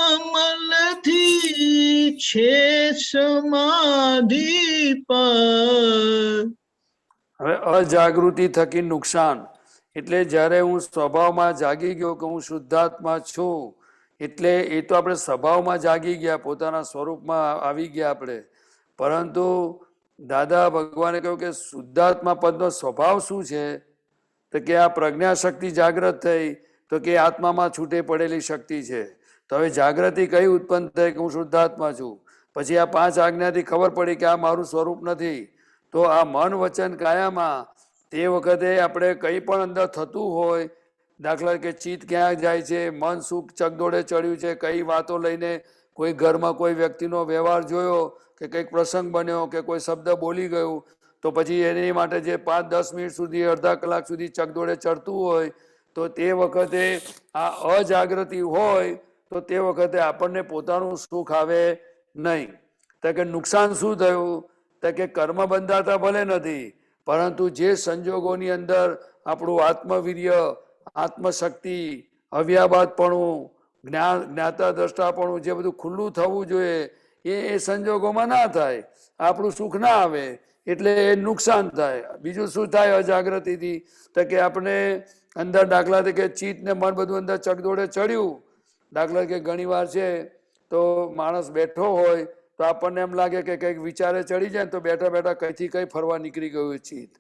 S2: અમલથી છે સમાધિ પર.
S3: હવે અજાગૃતિ થકી નુકસાન એટલે જ્યારે હું સ્વભાવમાં જાગી ગયો કે હું શુદ્ધાત્મા છું, એટલે એ તો આપણે સ્વભાવમાં જાગી ગયા, પોતાના સ્વરૂપમાં આવી ગયા આપણે. પરંતુ દાદા ભગવાને કહ્યું કે શુદ્ધાત્મા પદનો સ્વભાવ શું છે? તો કે આ પ્રજ્ઞા શક્તિ જાગૃત થઈ, તો કે આત્મામાં છૂટે પડેલી શક્તિ છે. તો હવે જાગૃતિ કઈ ઉત્પન્ન થઈ કે હું શુદ્ધાત્મા છું. પછી આ 5 આજ્ઞાથી ખબર પડી કે આ મારું સ્વરૂપ નથી. તો આ મન વચન કાયામાં તે વખતે આપણે કંઈ પણ અંદર થતું હોય, દાખલા કે ચિત્ત ક્યાં જાય છે, મન સુખ ચકદોડે ચડ્યું છે, કઈ વાતો લઈને કોઈ ઘરમાં કોઈ વ્યક્તિનો વ્યવહાર જોયો કે કંઈક પ્રસંગ બન્યો કે કોઈ શબ્દ બોલી ગયું, તો પછી એની માટે જે 5-10 મિનિટ સુધી, અડધા કલાક સુધી ચકદોડે ચડતું હોય, તો તે વખતે આ અજાગૃતિ હોય તો તે વખતે આપણને પોતાનું સુખ આવે નહીં. તો કે નુકસાન શું થયું? તો કે કર્મ બંધાતા ભલે નથી, પરંતુ જે સંજોગોની અંદર આપણું આત્મવીર્ય, આત્મશક્તિ, અવ્યાબાદપણું, જ્ઞાતા દ્રષ્ટાપણું, જે બધું ખુલ્લું થવું જોઈએ એ સંજોગોમાં ના થાય, આપણું સુખ ના આવે, એટલે એ નુકસાન થાય. બીજું શું થાય અજાગૃતિથી? તો કે આપણે અંદર દાખલા તરીકે ચિત્ત ને મન બધું અંદર ચકદોડે ચડ્યું. દાખલા કે ઘણી વાર છે તો માણસ બેઠો હોય તો આપણને એમ લાગે કે કંઈક વિચારે ચડી જાય તો બેઠા બેઠા કઈથી કઈ ફરવા નીકળી ગયું ચિત્ત,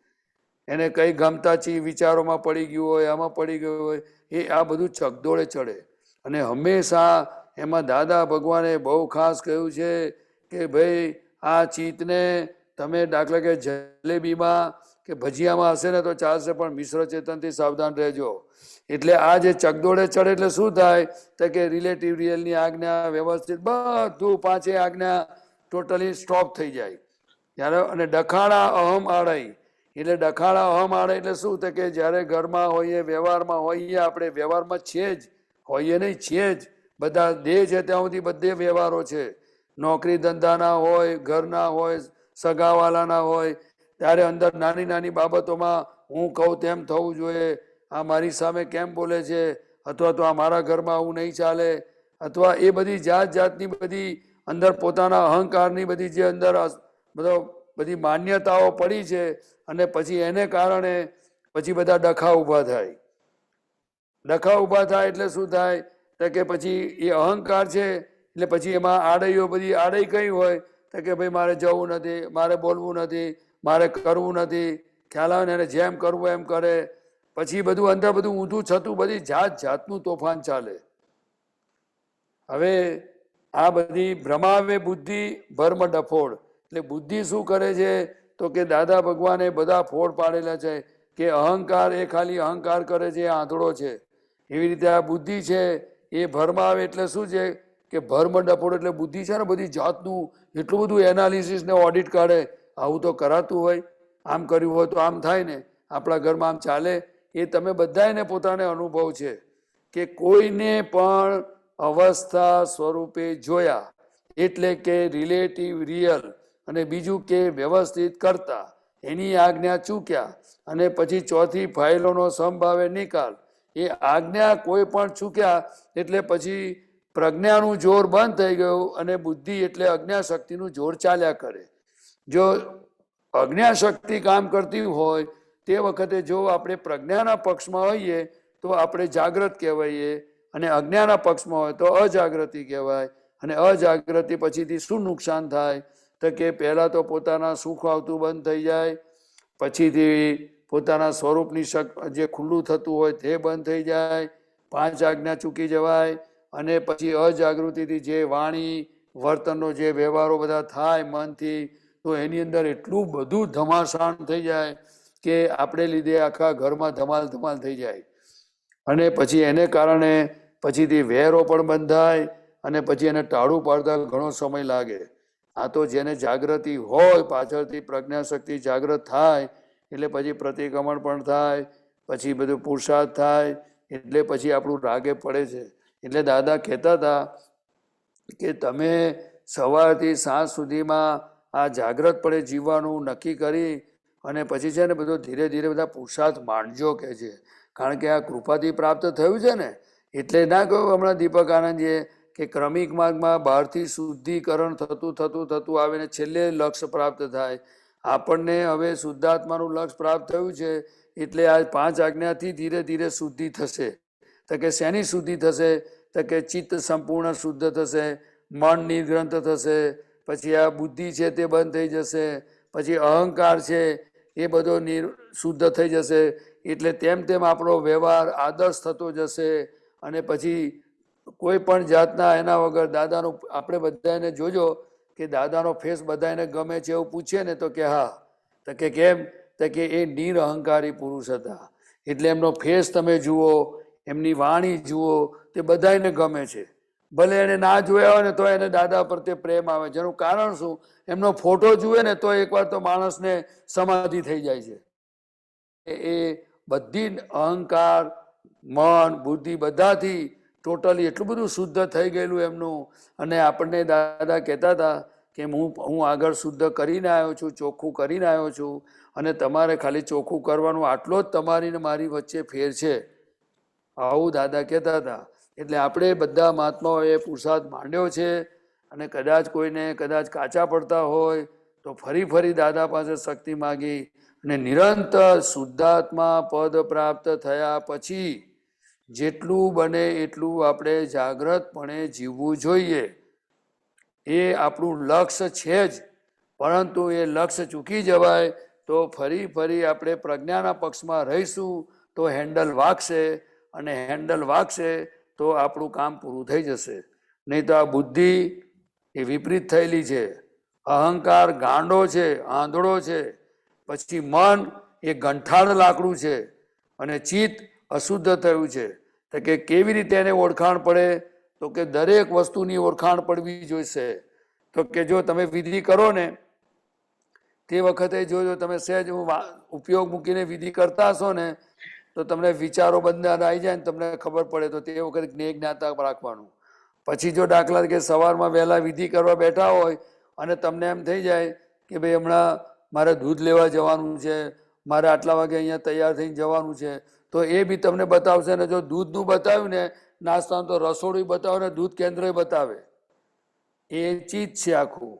S3: એને કઈ ગમતા વિચારોમાં પડી ગયું હોય, આમાં પડી ગયું હોય, એ આ બધું ચકદોડે ચડે. અને હંમેશા એમાં દાદા ભગવાને બહુ ખાસ કહ્યું છે કે ભાઈ આ ચિત્તને તમે દાખલા કે જલેબીમાં કે ભજીયામાં હશે ને તો ચાલશે, પણ મિશ્ર ચેતનથી સાવધાન રહેજો. એટલે આ જે ચકદોડે ચડે એટલે શું થાય? તો કે રિલેટિવ રિયલની આજ્ઞા, વ્યવસ્થિત બધું 5 આજ્ઞા ટોટલી સ્ટોપ થઈ જાય. ત્યારે અને ડખાડા અહમ આડાઈ, એટલે ડખાડા અહમ આડાઈ એટલે શું? તો કે જ્યારે ઘરમાં હોઈએ, વ્યવહારમાં હોઈએ, આપણે વ્યવહારમાં છીએ જ, હોઈએ નહીં, છીએ જ, બધા દેહ છે ત્યાં સુધી બધે વ્યવહારો છે, નોકરી ધંધાના હોય, ઘરના હોય, સગાવાલાના હોય, ત્યારે અંદર નાની નાની બાબતોમાં હું કહું તેમ થવું જોઈએ, આ મારી સામે કેમ બોલે છે, અથવા તો આ મારા ઘરમાં આવું નહીં ચાલે, અથવા એ બધી જાત જાતની બધી અંદર પોતાના અહંકારની બધી જે અંદર બધી માન્યતાઓ પડી છે, અને પછી એને કારણે પછી બધા ડખા ઊભા થાય. ડખા ઊભા થાય એટલે શું થાય? તો કે પછી એ અહંકાર છે, એટલે પછી એમાં આડઈઓ બધી આડઈ કઈ હોય તો કે ભાઈ મારે જવું નથી, મારે બોલવું નથી, મારે કરવું નથી, ખ્યાલ આવે ને, એને જેમ કરવું એમ કરે. પછી બધું અંદર બધું ઊંધું છતું બધી જાત જાતનું તોફાન ચાલે. હવે આ બધી ભ્રમાવે બુદ્ધિ ભર્મ ડફોડ, એટલે બુદ્ધિ શું કરે છે તો કે દાદા ભગવાને બધા ફોડ પાડેલા છે કે અહંકાર એ ખાલી અહંકાર કરે છે, એ આંધળો છે. એવી રીતે આ બુદ્ધિ છે એ ભરમાવે એટલે શું છે કે ભર્મ ડફોડ, એટલે બુદ્ધિ છે ને બધી જાતનું એટલું બધું એનાલિસિસ ને ઓડિટ કાઢે. આવું તો કરાતું હોય, આમ કર્યું હોય તો આમ થાય ને, આપણા ઘરમાં આમ ચાલે. એ તમે બધાને પોતાને અનુભવ છે કે કોઈને પણ અવસ્થા સ્વરૂપે જોયા એટલે કે રિલેટિવ રિયલ, અને બીજું કે વ્યવસ્થિત કરતા એની આજ્ઞા ચૂક્યા, અને પછી ચોથી ફાઇલોનો સમભાવે નિકાલ. એ આજ્ઞા કોઈ પણ ચૂક્યા એટલે પછી પ્રજ્ઞાનું જોર બંધ થઈ ગયું અને બુદ્ધિ એટલે અજ્ઞા શક્તિનું જોર ચાલ્યા કરે. જો અજ્ઞા શક્તિ કામ કરતી હોય તે વખતે જો આપણે પ્રજ્ઞાના પક્ષમાં હોઈએ તો આપણે જાગ્રત કહેવાઈએ, અને અજ્ઞાના પક્ષમાં હોય તો અજાગૃતિ કહેવાય. અને અજાગૃતિ પછીથી શું નુકસાન થાય તો કે પહેલા તો પોતાના સુખ આવતું બંધ થઈ જાય, પછીથી પોતાના સ્વરૂપની જે ખુલ્લું થતું હોય તે બંધ થઈ જાય, 5 આજ્ઞા ચૂકી જવાય, અને પછી અજાગૃતિથી જે વાણી વર્તનનો જે વ્યવહારો બધા થાય મનથી, તો એની અંદર એટલું બધું ધમાસાણ થઈ જાય કે આપણે લીધે આખા ઘરમાં ધમાલ ધમાલ થઈ જાય. અને પછી એને કારણે પછીથી વેરો પણ બંધાય, અને પછી એને ટાળું પાડતા ઘણો સમય લાગે. આ તો જેને જાગૃતિ હોય, પાછળથી પ્રજ્ઞાશક્તિ જાગૃત થાય એટલે પછી પ્રતિક્રમણ પણ થાય, પછી બધું પુરુષાર્થ થાય, એટલે પછી આપણું રાગે પડે છે. એટલે દાદા કહેતા હતા કે તમે સવારથી સાંજ સુધીમાં આ જાગ્રત પડે જીવવાનું નક્કી કરી અને પછી છે ને બધો ધીરે ધીરે બધા પુરુષાર્થ માંડજો કે છે. કારણ કે આ કૃપાથી પ્રાપ્ત થયું છે ને, એટલે ના કહ્યું હમણાં દીપક આનંદજીએ કે ક્રમિક માર્ગમાં બહારથી શુદ્ધિકરણ થતું થતું થતું આવે ને છેલ્લે લક્ષ્ય પ્રાપ્ત થાય. આપણને હવે શુદ્ધાત્માનું લક્ષ્ય પ્રાપ્ત થયું છે એટલે આ 5 આજ્ઞાથી ધીરે ધીરે શુદ્ધિ થશે. તો કે શેની શુદ્ધિ થશે તો કે ચિત્ત સંપૂર્ણ શુદ્ધ થશે, મન નિર્ગ્રંથ થશે, પછી આ બુદ્ધિ છે તે બંધ થઈ જશે, પછી અહંકાર છે એ બધો શુદ્ધ થઈ જશે. એટલે તેમ તેમ આપણો વ્યવહાર આદર્શ થતો જશે, અને પછી કોઈ પણ જાતના એના વગર દાદાનું આપણે બધાને જોજો કે દાદાનો ફેસ બધાને ગમે છે એવું પૂછે ને તો કે હા, તો કે કેમ તો કે એ નિરઅહંકારી પુરુષ હતા, એટલે એમનો ફેસ તમે જુઓ, એમની વાણી જુઓ, તે બધાને ગમે છે. ભલે એને ના જોયા હોય ને તો એને દાદા પ્રત્યે પ્રેમ આવે. જેનું કારણ શું, એમનો ફોટો જુએ ને તો એકવાર તો માણસને સમાધિ થઈ જાય છે. એ બધી અહંકાર મન બુદ્ધિ બધાથી ટોટલી એટલું બધું શુદ્ધ થઈ ગયેલું એમનું. અને આપણને દાદા કહેતા હતા કે હું આગળ શુદ્ધ કરીને આવ્યો છું, ચોખ્ખું કરીને આવ્યો છું, અને તમારે ખાલી ચોખ્ખું કરવાનું, આટલો જ તમારી ને મારી વચ્ચે ફેર છે. આવું દાદા કહેતા હતા. એટલે આપણે બધા મહાત્માઓએ પુરુષાર્થ માંડ્યો છે, અને કદાચ કોઈને કદાચ કાચા પડતા હોય તો ફરી ફરી દાદા પાસે શક્તિ માગી અને નિરંતર શુદ્ધાત્મા પદ પ્રાપ્ત થયા પછી જેટલું બને એટલું આપણે જાગ્રતપણે જીવવું જોઈએ. એ આપણું લક્ષ્ય છે જ, પરંતુ એ લક્ષ્ય ચૂકી જવાય તો ફરી ફરી આપણે પ્રજ્ઞાના પક્ષમાં રહીશું તો હેન્ડલ વાગશે, અને હેન્ડલ વાગશે તો આપણું કામ પૂરું થઈ જશે. નહીં તો આ બુદ્ધિ એ વિપરીત થયેલી છે, અહંકાર ગાંડો છે, આંધળો છે, પછી મન એ ગંઠાણ લાકડું છે, અને ચિત્ત અશુદ્ધ થયું છે. તો કે કેવી રીતે એને ઓળખાણ પડે તો કે દરેક વસ્તુની ઓળખાણ પડવી જોઈશે. તો કે જો તમે વિધિ કરો ને તે વખતે જો તમે સહેજ ઉપયોગ મૂકીને વિધિ કરતા હશો ને તો તમને વિચારો બધા આવી જાય ને તમને ખબર પડે, તો તે વખતે જ્ઞાતા રાખવાનું. પછી જો દાખલા તરીકે સવારમાં વહેલા વિધિ કરવા બેઠા હોય અને તમને એમ થઈ જાય કે ભાઈ હમણાં મારે દૂધ લેવા જવાનું છે, મારે આટલા વાગે અહીંયા તૈયાર થઈને જવાનું છે, તો એ બી તમને બતાવશે. ને જો દૂધનું બતાવ્યું ને નાસ્તાનું તો રસોડું બતાવે ને દૂધ કેન્દ્ર બતાવે. એ ચીજ છે આખું.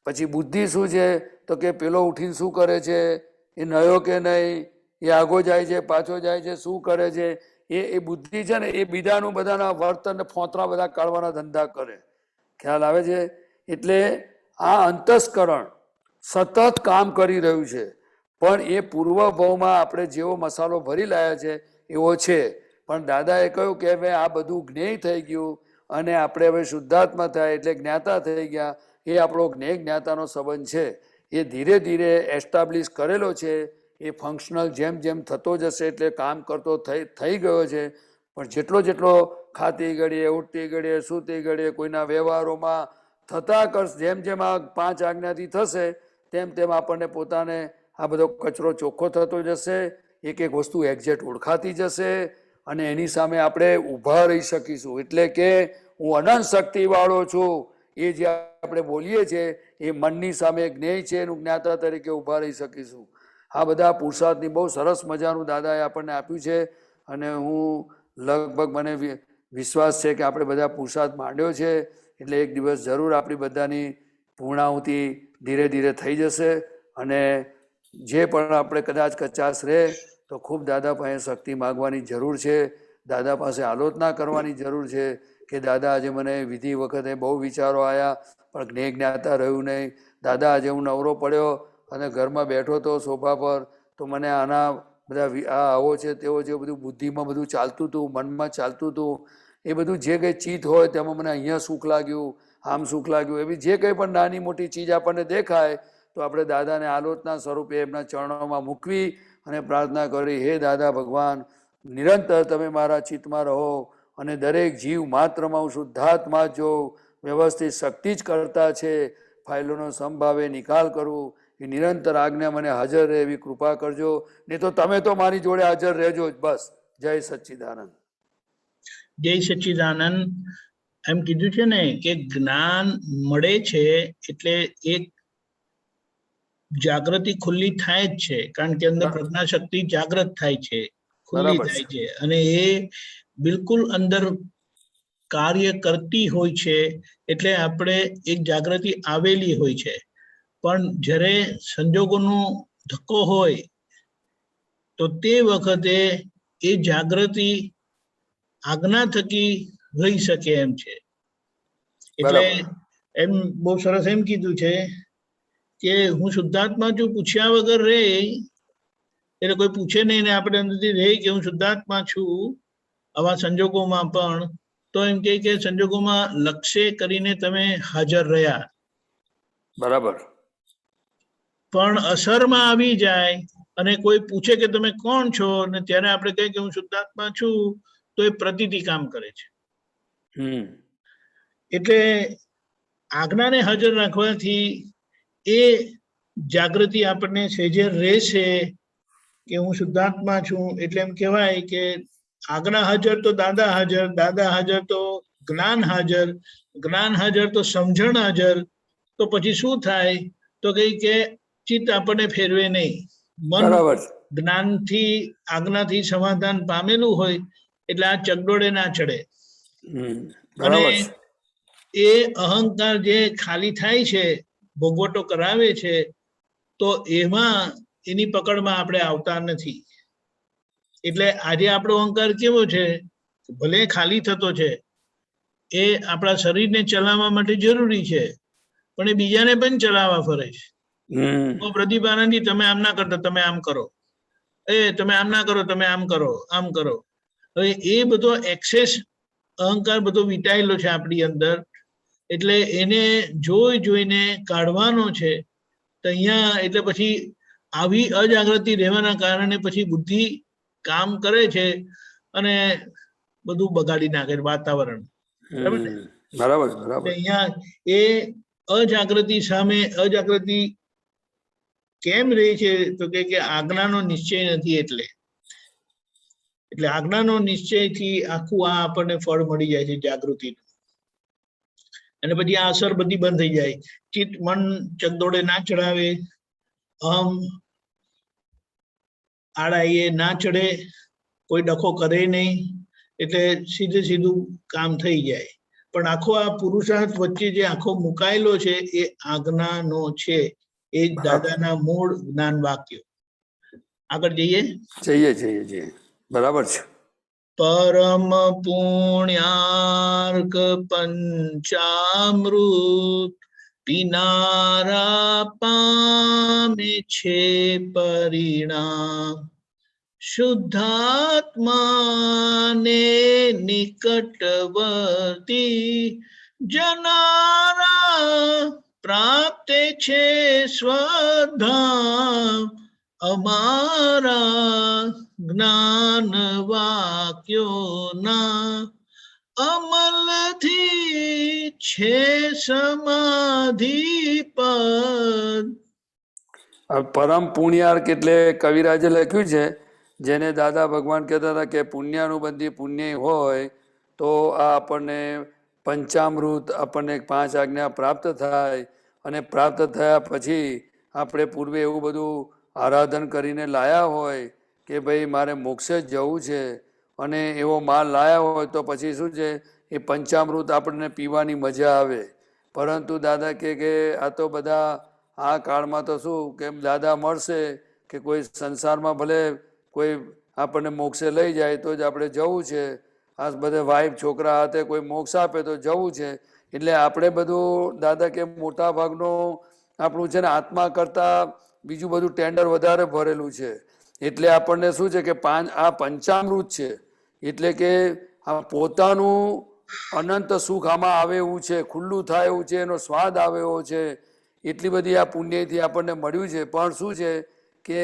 S3: પછી બુદ્ધિ શું છે તો કે પેલો ઉઠીને શું કરે છે, એ નયો કે નહીં, એ આગો જાય છે પાછો જાય છે, શું કરે છે, એ બુદ્ધિ છે ને એ બીજાનું બધાના વર્તન ફોતરા બધા કાઢવાના ધંધા કરે. ખ્યાલ આવે છે? એટલે આ અંતસ્કરણ સતત કામ કરી રહ્યું છે, પણ એ પૂર્વ ભાવમાં આપણે જેવો મસાલો ભરી લાયા છે એવો છે. પણ દાદાએ કહ્યું કે હવે આ બધું જ્ઞેય થઈ ગયું, અને આપણે હવે શુદ્ધાત્મા થાય એટલે જ્ઞાતા થઈ ગયા. એ આપણો જ્ઞાતાનો સંબંધ છે. એ ધીરે ધીરે એસ્ટાબ્લિશ કરેલો છે. એ ફંક્શનલ જેમ જેમ થતો જશે એટલે કામ કરતો થઈ ગયો છે. પણ જેટલો જેટલો ખાતી ઘડીએ, ઉઠતી ઘડીએ, સૂતી ઘડીએ, કોઈના વ્યવહારોમાં થતા જેમ જેમ આ 5 આજ્ઞાથી થશે તેમ તેમ આપણને પોતાને આ બધો કચરો ચોખ્ખો થતો જશે. એક એક વસ્તુ એક્ઝેક્ટ ઓળખાતી જશે અને એની સામે આપણે ઊભા રહી શકીશું. એટલે કે હું અનંત શક્તિ વાળો છું એ જે આપણે બોલીએ છીએ એ મનની સામે જ્ઞેય છે એનું જ્ઞાતા તરીકે ઊભા રહી શકીશું. આ બધા પુરુષાર્થની બહુ સરસ મજાનું દાદાએ આપણને આપ્યું છે અને હું લગભગ મને વિશ્વાસ છે કે આપણે બધા પુરુષાર્થ માંડ્યો છે એટલે એક દિવસ જરૂર આપણી બધાની પૂર્ણાહુતિ ધીરે ધીરે થઈ જશે. અને જે પણ આપણે કદાચ કચાશ રહે તો ખૂબ દાદા પાસે શક્તિ માગવાની જરૂર છે. દાદા પાસે આલોચના કરવાની જરૂર છે કે દાદા આજે મને વિધિ વખતે બહુ વિચારો આવ્યા પણ જ્ઞાતા રહ્યું નહીં. દાદા આજે હું નવરો પડ્યો અને ઘરમાં બેઠો તો સોફા પર તો મને આના બધા આ આવો છે તેવો છે બધું બુદ્ધિમાં બધું ચાલતું હતું, મનમાં ચાલતું હતું. એ બધું જે કંઈ ચીજ હોય તેમાં મને અહીંયા સુખ લાગ્યું, આમ સુખ લાગ્યું, એવી જે કંઈ પણ નાની મોટી ચીજ આપણને દેખાય તો આપણે દાદાને આલોચના સ્વરૂપે એમના ચરણોમાં મૂકવી અને પ્રાર્થના કરી, હે દાદા ભગવાન, નિરંતર તમે મારા ચિત્તમાં રહો અને દરેક જીવ માત્રમાં હું શુદ્ધાત્મા જો વ્યવસ્થિત શક્તિ જ કરતા છે. ફાઇલોનો સંભાવે નિકાલ કરવું એ નિરંતર આજ્ઞા મને હાજર રહે એવી કૃપા કરજો. નહીં તો તમે તો મારી જોડે હાજર રહેજો જ બસ. જય સચ્ચિદાનંદ.
S2: જય સચ્ચિદાનંદ. એમ કીધું છે ને કે જ્ઞાન મળે છે એટલે એક જાગૃતિ ખુલ્લી થાય જ છે, કારણ કે અંદર પ્રજ્ઞા શક્તિ જાગૃત થાય છે, ખુલ્લી થાય છે અને એ બિલકુલ અંદર કાર્ય કરતી હોય છે. એટલે આપણે એક જાગૃતિ આવેલી હોય છે. પણ જ્યારે સંજોગોનો ધક્કો હોય તો તે વખતે એ જાગૃતિ આજ્ઞા થકી રહી શકે એમ છે. એટલે એમ બહુ સરસ એમ કીધું છે કે હું શુદ્ધાત્મા જો પૂછ્યા વગર રહે એટલે કોઈ પૂછે નહીં ને આપણે અંદરથી રહે કે હું શુદ્ધાત્મા છું આવા સંજોગોમાં પણ તો એમ કે સંજોગોમાં લક્ષ્ય કરીને તમે હાજર રહ્યા.
S3: બરાબર.
S2: પણ અસરમાં આવી જાય અને કોઈ પૂછે કે તમે કોણ છો ને ત્યારે આપણે કહીએ કે હું શુદ્ધાત્મા છું તો એ પ્રતીતિ કામ કરે છે. એટલે આજ્ઞાને હાજર રાખવાથી એ જાગૃતિ આપણને સહેજે રહેશે કે હું શુદ્ધાત્મા છું. એટલે એમ કહેવાય કે આજ્ઞા હાજર તો દાદા હાજર, દાદા હાજર તો જ્ઞાન હાજર, જ્ઞાન હાજર તો સમજણ હાજર. તો પછી શું થાય તો કઈ કે ચિત્ત આપણને ફેરવે નહીં. મન જ્ઞાનથી આજ્ઞાથી સમાધાન પામેલું હોય એટલે આ ચગડોળે ના ચડે. અને એ અહંકાર જે ખાલી થાય છે, ભોગવટો કરાવે છે, તો એમાં એની પકડમાં આપણે આવતા નથી. એટલે આજે આપણો અહંકાર કેવો છે, ભલે ખાલી થતો છે, એ આપણા શરીરને ચલાવવા માટે જરૂરી છે પણ એ બીજાને પણ ચલાવવા ફરે છે. પ્રતિભાનંદજી તમે આમ ના કરતા, તમે આમ કરો, તમે આમ ના કરો, તમે આમ કરો, આમ કરો. હવે એ બધો એક્સેસ અહંકાર બધો વીટાયેલો છે આપણી અંદર. એટલે એને જોઈને કાઢવાનો છે. તો અહીંયા એટલે પછી આવી અજાગૃતિ રહેવાના કારણે પછી બુદ્ધિ કામ કરે છે અને બધું બગાડી નાખે છે વાતાવરણ. બરાબર. અહીંયા એ અજાગૃતિ સામે અજાગૃતિ કેમ રહી છે તો કે આજ્ઞાનો નિશ્ચય નથી. એટલે આજ્ઞાનો નિશ્ચયથી આખું આ આપણને ફળ મળી જાય છે જાગૃતિનું. અને પછી આ અસર બધી બંધ થઈ જાય. ચિત્ત મન ચગદોડે ના ચડાવે, આડાઈએ ના ચડે, કોઈ ડખો કરે નહીં, એટલે સીધું કામ થઈ જાય. પણ આખો આ પુરુષાર્થ વચ્ચે જે આખો મુકાયેલો છે એ આજ્ઞાનો છે. એ દાદાના મૂળ જ્ઞાન વાક્યો. આગળ જઈએ.
S3: બરાબર છે.
S2: પરમ પુણ્યાર્ક પંચામૃત પીનારા પામે છે પરિણામ. શુદ્ધાત્માને નિકટવર્તી જનારા પ્રાપ્તે છે સ્વધામ અમારા જ્ઞાન વાક્યોના અમલથી છે સમાધિપદ.
S3: પરમ પુણ્યાર્ક એટલે કવિરાજે લખ્યું છે, જેને દાદા ભગવાન કહેતા હતા કે પુણ્યાનુબંધી પુણ્ય હોય તો આ આપણને પંચામૃત આપણને 5 આજ્ઞા પ્રાપ્ત થાય, અને પ્રાપ્ત થયા પછી આપણે પૂર્વે એવું બધું આરાધન કરીને લાયા હોય કે ભાઈ મારે મોક્ષે જ જવું છે, અને એવો માલ લાયા હોય તો પછી શું છે એ પંચામૃત આપણને પીવાની મજા આવે. પરંતુ દાદા કે આ તો બધા આ કાળમાં તો શું કે દાદા મળશે કે કોઈ સંસારમાં ભલે કોઈ આપણને મોક્ષે લઈ જાય તો જ આપણે જવું છે, આ બધે વાઈફ છોકરા હાથે કોઈ મોક્ષ આપે તો જવું છે. એટલે આપણે બધું દાદા કે મોટા ભાગનું આપણું છે ને આત્મા કરતાં બીજું બધું ટેન્ડર વધારે ભરેલું છે. એટલે આપણને શું છે કે આ પંચામૃત છે, એટલે કે આ પોતાનું અનંત સુખ આમાં આવે એવું છે, ખુલ્લું થાય એવું છે, એનો સ્વાદ આવે એવો છે. એટલી બધી આ પુણ્યથી આપણને મળ્યું છે. પણ શું છે કે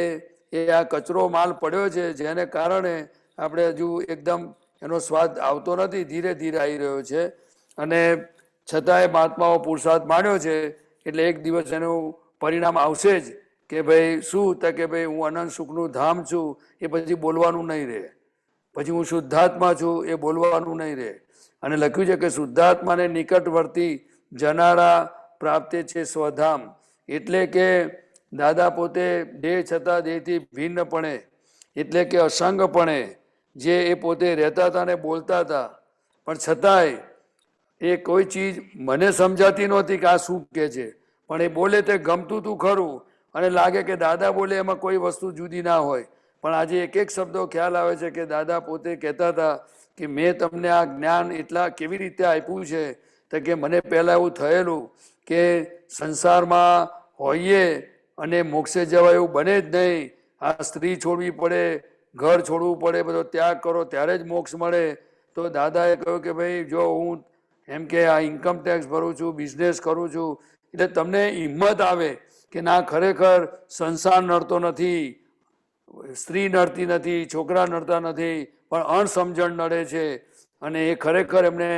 S3: એ આ કચરો માલ પડ્યો છે, જેને કારણે આપણે હજુ એકદમ એનો સ્વાદ આવતો નથી, ધીરે ધીરે આવી રહ્યો છે. અને છતાંય મહાત્માઓ પુરુષાર્થ માંડ્યો છે, એટલે એક દિવસ એનું પરિણામ આવશે જ કે ભાઈ શું તો કે ભાઈ હું અનંત સુખનું ધામ છું એ પછી બોલવાનું નહીં રહે, પછી હું શુદ્ધાત્મા છું એ બોલવાનું નહીં રહે. અને લખ્યું છે કે શુદ્ધાત્માને નિકટવર્તી જનારા પ્રાપ્તે છે સ્વધામ. એટલે કે દાદા પોતે દેહ છતાં દેહથી ભિન્નપણે એટલે કે અસંગપણે જે એ પોતે રહેતા હતા ને બોલતા હતા, પણ છતાંય એ કોઈ ચીજ મને સમજાતી નહોતી કે આ શું કહે છે, પણ એ બોલે તે ગમતું તું ખરું, અને લાગે કે દાદા બોલે એમાં કોઈ વસ્તુ જુદી ના હોય. પણ આજે એક એક શબ્દો ખ્યાલ આવે છે કે દાદા પોતે કહેતા હતા કે મેં તમને આ જ્ઞાન એટલા કેવી રીતે આપ્યું છે, તો કે મને પહેલાં એવું થયેલું કે સંસારમાં હોઈએ અને મોક્ષે જવા એવું બને જ નહીં, આ સ્ત્રી છોડવી પડે, ઘર છોડવું પડે, બધો ત્યાગ કરો ત્યારે જ મોક્ષ મળે. તો દાદાએ કહ્યું કે ભાઈ જો હું એમ કે આ ઇન્કમ ટેક્સ ભરું છું, બિઝનેસ કરું છું, એટલે તમને હિંમત આવે કે ના ખરેખર સંસાર નડતો નથી, સ્ત્રી નડતી નથી, છોકરા નડતા નથી, પણ અણસમજણ નડે છે. અને એ ખરેખર એમને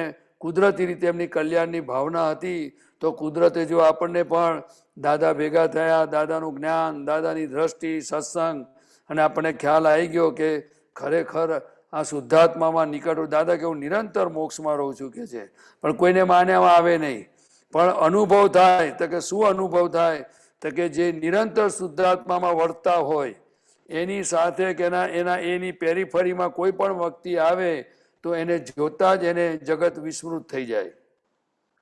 S3: કુદરતી રીતે એમની કલ્યાણની ભાવના હતી. તો કુદરતે જો આપણને પણ દાદા ભેગા થયા, દાદાનું જ્ઞાન, દાદાની દ્રષ્ટિ, સત્સંગ, અને આપણને ખ્યાલ આવી ગયો કે ખરેખર આ શુદ્ધાત્મામાં નિકટ. દાદા કે હું નિરંતર મોક્ષમાં રહું છું કે છે, પણ કોઈને માન્યામાં આવે નહીં, પણ અનુભવ થાય. તો કે શું અનુભવ થાય, તો કે જે નિરંતર શુદ્ધાત્મામાં વર્તતા હોય એની સાથે કે એની પેરીફરીમાં કોઈ પણ વ્યક્તિ આવે તો એને જોતા જ એને જગત વિસ્મૃત થઈ જાય.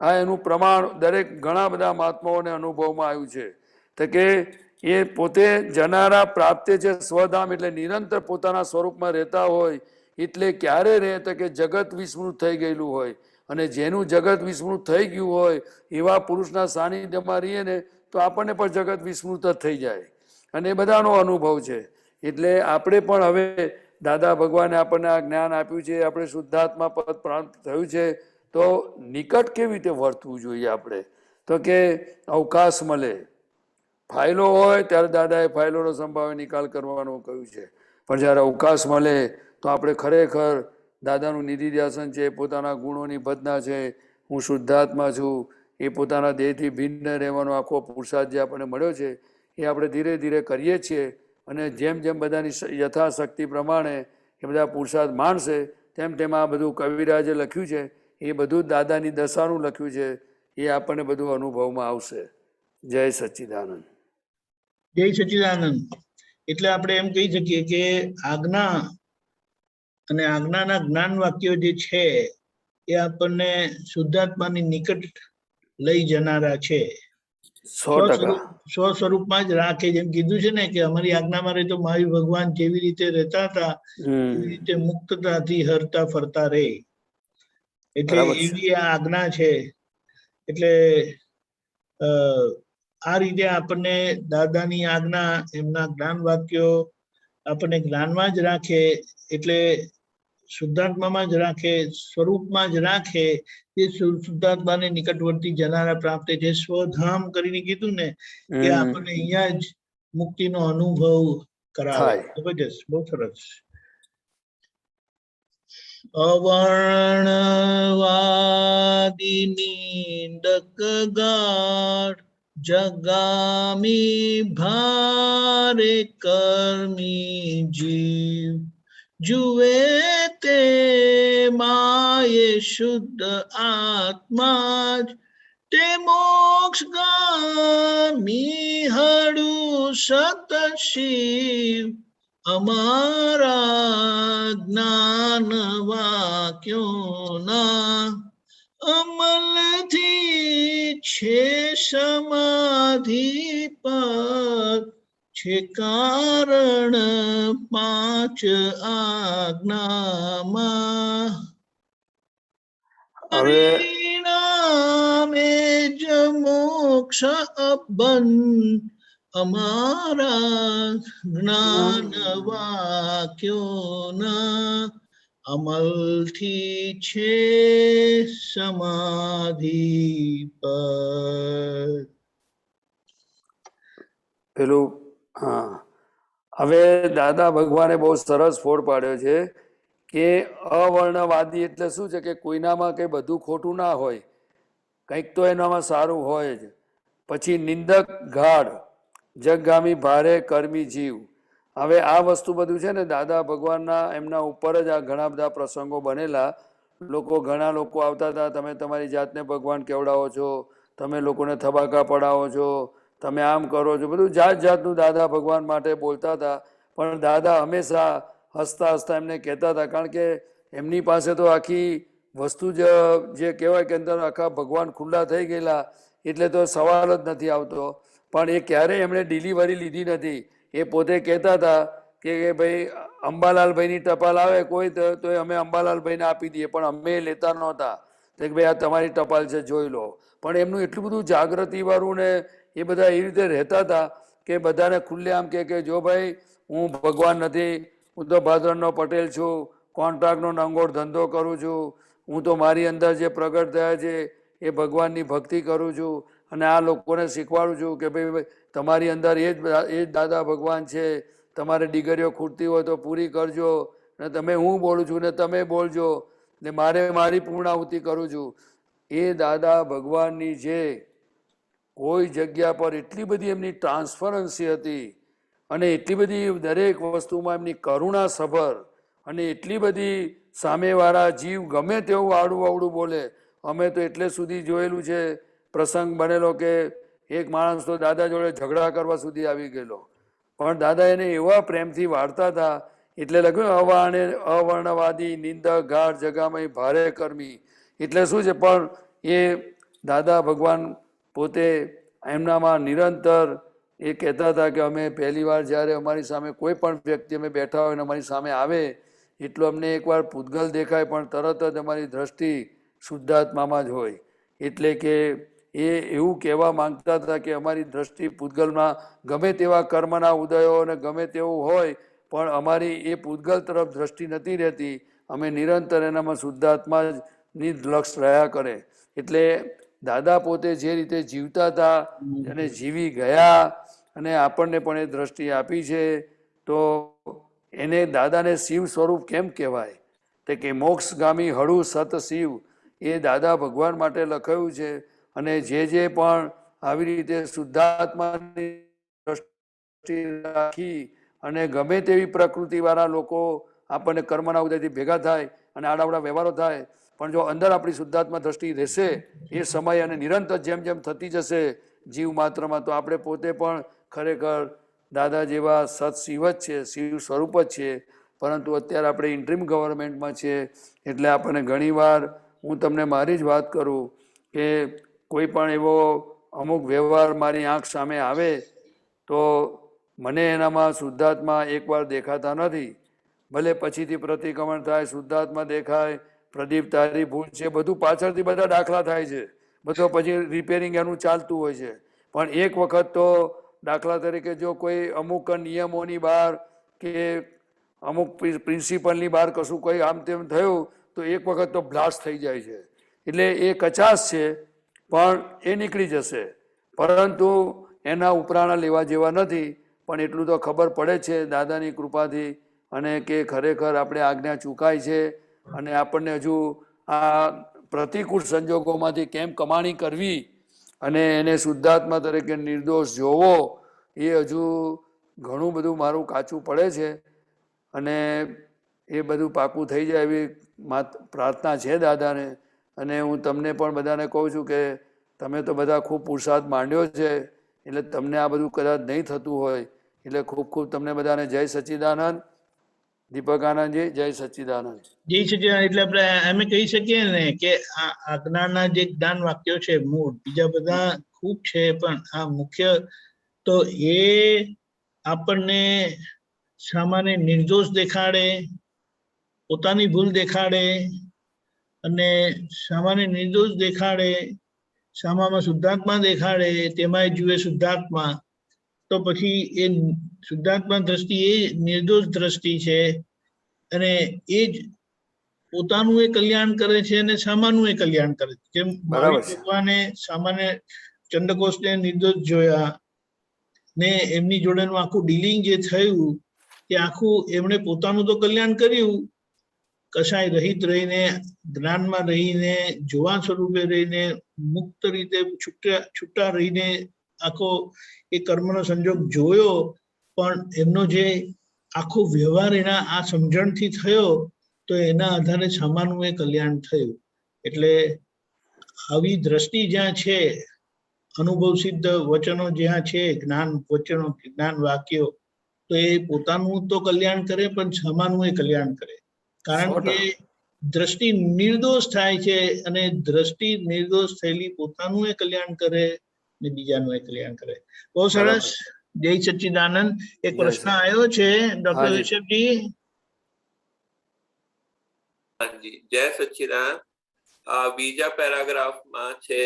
S3: આ એનું પ્રમાણ દરેક ઘણા બધા મહાત્માઓને અનુભવમાં આવ્યું છે. તો કે એ પોતે જનારા પ્રાપ્તે છે સ્વધામ, એટલે નિરંતર પોતાના સ્વરૂપમાં રહેતા હોય. એટલે ક્યારે રહે તો કે જગત વિસ્મૃત થઈ ગયેલું હોય, અને જેનું જગત વિસ્મૃત થઈ ગયું હોય એવા પુરુષના સાનિધ્યમાં રહીએ ને તો આપણને પણ જગત વિસ્મૃત જ થઈ જાય. અને એ બધાનો અનુભવ છે. એટલે આપણે પણ હવે દાદા ભગવાને આપણને આ જ્ઞાન આપ્યું છે, આપણે શુદ્ધાત્મા પદ પ્રાપ્ત થયું છે, તો નિકટ કેવી રીતે વર્તવું જોઈએ આપણે, તો કે અવકાશ મળે, ફાઇલો હોય ત્યારે દાદાએ ફાઇલોનો સંભાવે નિકાલ કરવાનો કહ્યું છે, પણ જ્યારે અવકાશ મળે તો આપણે ખરેખર દાદાનું નિધિધ્યાસન છે, પોતાના ગુણોની ભજના છે, હું શુદ્ધાત્મા છું, એ પોતાના દેહથી ભિન્ન રહેવાનો આખો પુરુષાર્થ જે આપણને મળ્યો છે એ આપણે ધીરે ધીરે કરીએ છીએ. અને જેમ જેમ બધાની યથાશક્તિ પ્રમાણે એ બધા પુરુષાર્થ માણશે તેમ તેમ આ બધું કવિરાજે લખ્યું છે એ બધું દાદાની દશાનું લખ્યું છે, એ આપણને બધું અનુભવમાં આવશે. જય સચ્ચિદાનંદ.
S2: જય સચ્ચિદાનંદ. એટલે આપણે એમ કહી શકીએ કે આજ્ઞા અને આજ્ઞાના જ્ઞાન વાક્યો જે છે એ આપણને શુદ્ધાત્માની નિકટ લઈ જનારા છે.
S3: 100%
S2: સ્વસ્વરૂપમાં જ રાખે. જેમ કીધું છે ને કે અમારી આજ્ઞામાં રહે તો મહાવીર ભગવાન જેવી રીતે રહેતા હતા એવી રીતે મુક્તતાથી હરતા ફરતા રહે. એટલે એવી આ આજ્ઞા છે. એટલે આ રીતે આપણને દાદાની આજ્ઞા, એમના જ્ઞાન વાક્યો આપણને જ્ઞાનમાં જ રાખે, એટલે શુદ્ધાત્મામાં જ રાખે, સ્વરૂપમાં જ રાખે. એ શુદ્ધાત્માને નિકટવર્તી જનારા પ્રાપ્ત, જે સ્વધામ કરીને કીધું ને, કે આપણને અહીંયા જ મુક્તિનો અનુભવ કરાવે. જબરજસ્ત, બહુ સરસ. અવર્ણવાદી નિંદક ગાઢ જગામી ભારે કર્મી જીવ, જુએ તે માયે શુદ્ધ આત્મા જ, તે મોક્ષ ગામી હડુ સત શિવ. અમારા જ્ઞાન વાક્યોના અમલથી છે સમાધિ પર, છે કારણ પાંચ આજ્ઞામાં. પરિણામે જ મોક્ષ અબંધ, અમારા જ્ઞાન વાક્યોના અમલથી છે સમાધિ પર.
S3: પેલું હા, હવે દાદા ભગવાને બહુ સરસ ફોડ પાડ્યો છે કે અવર્ણવાદી એટલે શું છે કે કોઈનામાં કંઈ બધું ખોટું ના હોય, કંઈક તો એનામાં સારું હોય જ. પછી નિંદક ગાઢ જગગામી ભારે કર્મી જીવ. હવે આ વસ્તુ બધું છે ને દાદા ભગવાનના એમના ઉપર જ આ ઘણા બધા પ્રસંગો બનેલા. ઘણા લોકો આવતા હતા, તમે તમારી જાતને ભગવાન કેવડાવો છો, તમે લોકોને થબાકા પડાવો છો, તમે આમ કરો છો, બધું જાત જાતનું દાદા ભગવાન માટે બોલતા હતા. પણ દાદા હંમેશા હસતા હસતા એમને કહેતા હતા, કારણ કે એમની પાસે તો આખી વસ્તુ જ જે કહેવાય કે અંદર આખા ભગવાન ખુલ્લા થઈ ગયેલા, એટલે તો સવાલ જ નથી આવતો. પણ એ ક્યારેય એમણે ડિલિવરી લીધી નથી. એ પોતે કહેતા હતા કે ભાઈ અંબાલાલભાઈની ટપાલ આવે કોઈ તો અમે અંબાલાલભાઈને આપી દઈએ, પણ અમે લેતા નહોતા કે ભાઈ આ તમારી ટપાલ છે જોઈ લો. પણ એમનું એટલું બધું જાગૃતિવાળું ને એ બધા એ રીતે રહેતા હતા કે બધાને ખુલ્લે આમ કે જો ભાઈ હું ભગવાન નથી, હું તો ભાદરણનો પટેલ છું, કોન્ટ્રાક્ટનો નંગોળ ધંધો કરું છું, હું તો મારી અંદર જે પ્રગટ થયા છે એ ભગવાનની ભક્તિ કરું છું, અને આ લોકોને શીખવાડું છું કે ભાઈ તમારી અંદર એ જ દાદા ભગવાન છે, તમારે ડિગરીઓ ખૂટતી હોય તો પૂરી કરજો, ને તમે હું બોલું છું ને તમે બોલજો, ને મારે મારી પૂર્ણાહુતિ કરું છું. એ દાદા ભગવાનની જે કોઈ જગ્યા પર એટલી બધી એમની ટ્રાન્સફરન્સી હતી, અને એટલી બધી દરેક વસ્તુમાં એમની કરુણા સભર, અને એટલી બધી સામેવાળા જીવ ગમે તેવું આડું અવડું બોલે. અમે તો એટલે સુધી જોયેલું છે, પ્રસંગ બનેલો કે એક માણસ તો દાદા જોડે ઝઘડા કરવા સુધી આવી ગયેલો, પણ દાદા એને એવા પ્રેમથી વાળતા હતા. એટલે લખ્યું અવર્ણવાદી નિંદક ગાઢ જગામય ભારે કર્મી. એટલે શું છે, પણ એ દાદા ભગવાન પોતે એમનામાં નિરંતર એ કહેતા હતા કે અમે પહેલી વાર જ્યારે અમારી સામે કોઈ પણ વ્યક્તિ અમે બેઠા હોય ને અમારી સામે આવે એટલો અમને એકવાર પૂતગલ દેખાય, પણ તરત જ અમારી દ્રષ્ટિ શુદ્ધાત્મામાં જ હોય. એટલે કે એ એવું કહેવા માંગતા હતા કે અમારી દ્રષ્ટિ પૂતગલમાં ગમે તેવા કર્મના ઉદયો અને ગમે તેવું હોય, પણ અમારી એ પૂતગલ તરફ દ્રષ્ટિ નથી રહેતી, અમે નિરંતર એનામાં શુદ્ધાત્માની લક્ષ રહ્યા કરે. એટલે દાદા પોતે જે રીતે જીવતા હતા અને જીવી ગયા, અને આપણને પણ એ દ્રષ્ટિ આપી છે. તો એને દાદાને શિવ સ્વરૂપ કેમ કહેવાય? તે કે મોક્ષગામી હળુ સત શિવ, એ દાદા ભગવાન માટે લખાયું છે. અને જે પણ આવી રીતે શુદ્ધાત્માની દ્રષ્ટિ રાખી અને ગમે તેવી પ્રકૃતિવાળા લોકો આપણને કર્મના ઉદયથી ભેગા થાય અને આડાવડા વ્યવહારો થાય, પણ જો અંદર આપણી શુદ્ધાત્મા દ્રષ્ટિ રહેશે એ સમય અને નિરંતર જેમ જેમ થતી જશે જીવ માત્રમાં, તો આપણે પોતે પણ ખરેખર દાદા જેવા સત શિવ જ છે, શિવ સ્વરૂપ જ છે. પરંતુ અત્યારે આપણે ઇન્ટ્રીમ ગવર્મેન્ટમાં છીએ, એટલે આપણને ઘણીવાર, હું તમને મારી જ વાત કરું કે કોઈ પણ એવો અમુક વ્યવહાર મારી આંખ સામે આવે તો મને એનામાં શુદ્ધાત્મા એકવાર દેખાતા નથી. ભલે પછીથી પ્રતિક્રમણ થાય, શુદ્ધાત્મા દેખાય, પ્રદીપ તારી ભૂલ છે, બધું પાછળથી બધા દાખલા થાય છે, બધો પછી રિપેરિંગ એનું ચાલતું હોય છે. પણ એક વખત તો દાખલા તરીકે જો કોઈ અમુક નિયમોની બહાર કે અમુક પ્રિન્સિપલની બહાર કશું કંઈ આમ તેમ થયું તો એક વખત તો બ્લાસ્ટ થઈ જાય છે. એટલે એ કચાશ છે, પણ એ નીકળી જશે. પરંતુ એના ઉપરાણા લેવા જેવા નથી. પણ એટલું તો ખબર પડે છે દાદાની કૃપાથી, અને કે ખરેખર આપણે આજ્ઞા ચૂકાય છે, અને આપણને હજુ આ પ્રતિકૂળ સંજોગોમાંથી કેમ કમાણી કરવી અને એને શુદ્ધાત્મા તરીકે નિર્દોષ જોવો, એ હજુ ઘણું બધું મારું કાચું પડે છે. અને એ બધું પાકું થઈ જાય એવી પ્રાર્થના છે દાદાને. અને હું તમને પણ બધાને કહું છું કે તમે તો બધા ખૂબ પુરુષાર્થ માંડ્યો છે, એટલે તમને આ બધું કદાચ નહીં થતું હોય. એટલે ખૂબ ખૂબ તમને બધાને જય સચ્ચિદાનંદ. દીપક આનંદજી, જય સચ્ચિદાનંદ.
S2: જય સચ્ચિદાનંદ. એટલે આપણે એમ કહી શકીએ ને કે આ આજ્ઞાના જે જ્ઞાન વાક્યો છે મૂળ, બીજા બધા ખૂબ છે, પણ આ મુખ્ય તો એ આપણને સામાન્ય નિર્દોષ દેખાડે, પોતાની ભૂલ દેખાડે, અને સામાન્ય નિર્દોષ દેખાડે, સામામાં શુદ્ધાત્મા દેખાડે, તેમાં જુએ શુદ્ધાત્મા. તો પછી એ શુદ્ધાત્મા દ્રષ્ટિ એ નિર્દોષ દ્રષ્ટિ છે, અને એ જ પોતાનું એ કલ્યાણ કરે છે અને સામાનું એ કલ્યાણ કરે છે. જેમ ભગવાને સામાન્ય ચંદ્રકોષને નિર્દોષ જોયા ને એમની જોડેનું આખું ડીલિંગ જે થયું તે આખું એમણે પોતાનું તો કલ્યાણ કર્યું, કશાય રહિત રહીને, જ્ઞાનમાં રહીને, જોવા સ્વરૂપે રહીને, મુક્ત રીતે છૂટા રહીને આખો એ કર્મનો સંજોગ જોયો. પણ એમનો જે આખો વ્યવહાર એના આ સમજણથી થયો, તો એના આધારે સામાનું એ કલ્યાણ થયું. એટલે આવી દ્રષ્ટિ જ્યાં છે, અનુભવ સિદ્ધ વચનો જ્યાં છે, જ્ઞાન વચનો, જ્ઞાન વાક્યો, તો એ પોતાનું તો કલ્યાણ કરે, પણ સામાનું એ કલ્યાણ કરે. કારણ કે દ્રષ્ટિ નિર્દોષ થાય છે, અને દ્રષ્ટિ નિર્દોષ થયેલી પોતાનું એ કલ્યાણ કરે ને બીજાનું એ કલ્યાણ કરે. બહુ સરસ. જય સચ્ચિદાનંદ. એક પ્રશ્ન આવ્યો છે ડોક્ટર ઋષભજી.
S1: જય સચ્ચિદાનંદ. બીજા પેરાગ્રાફમાં છે,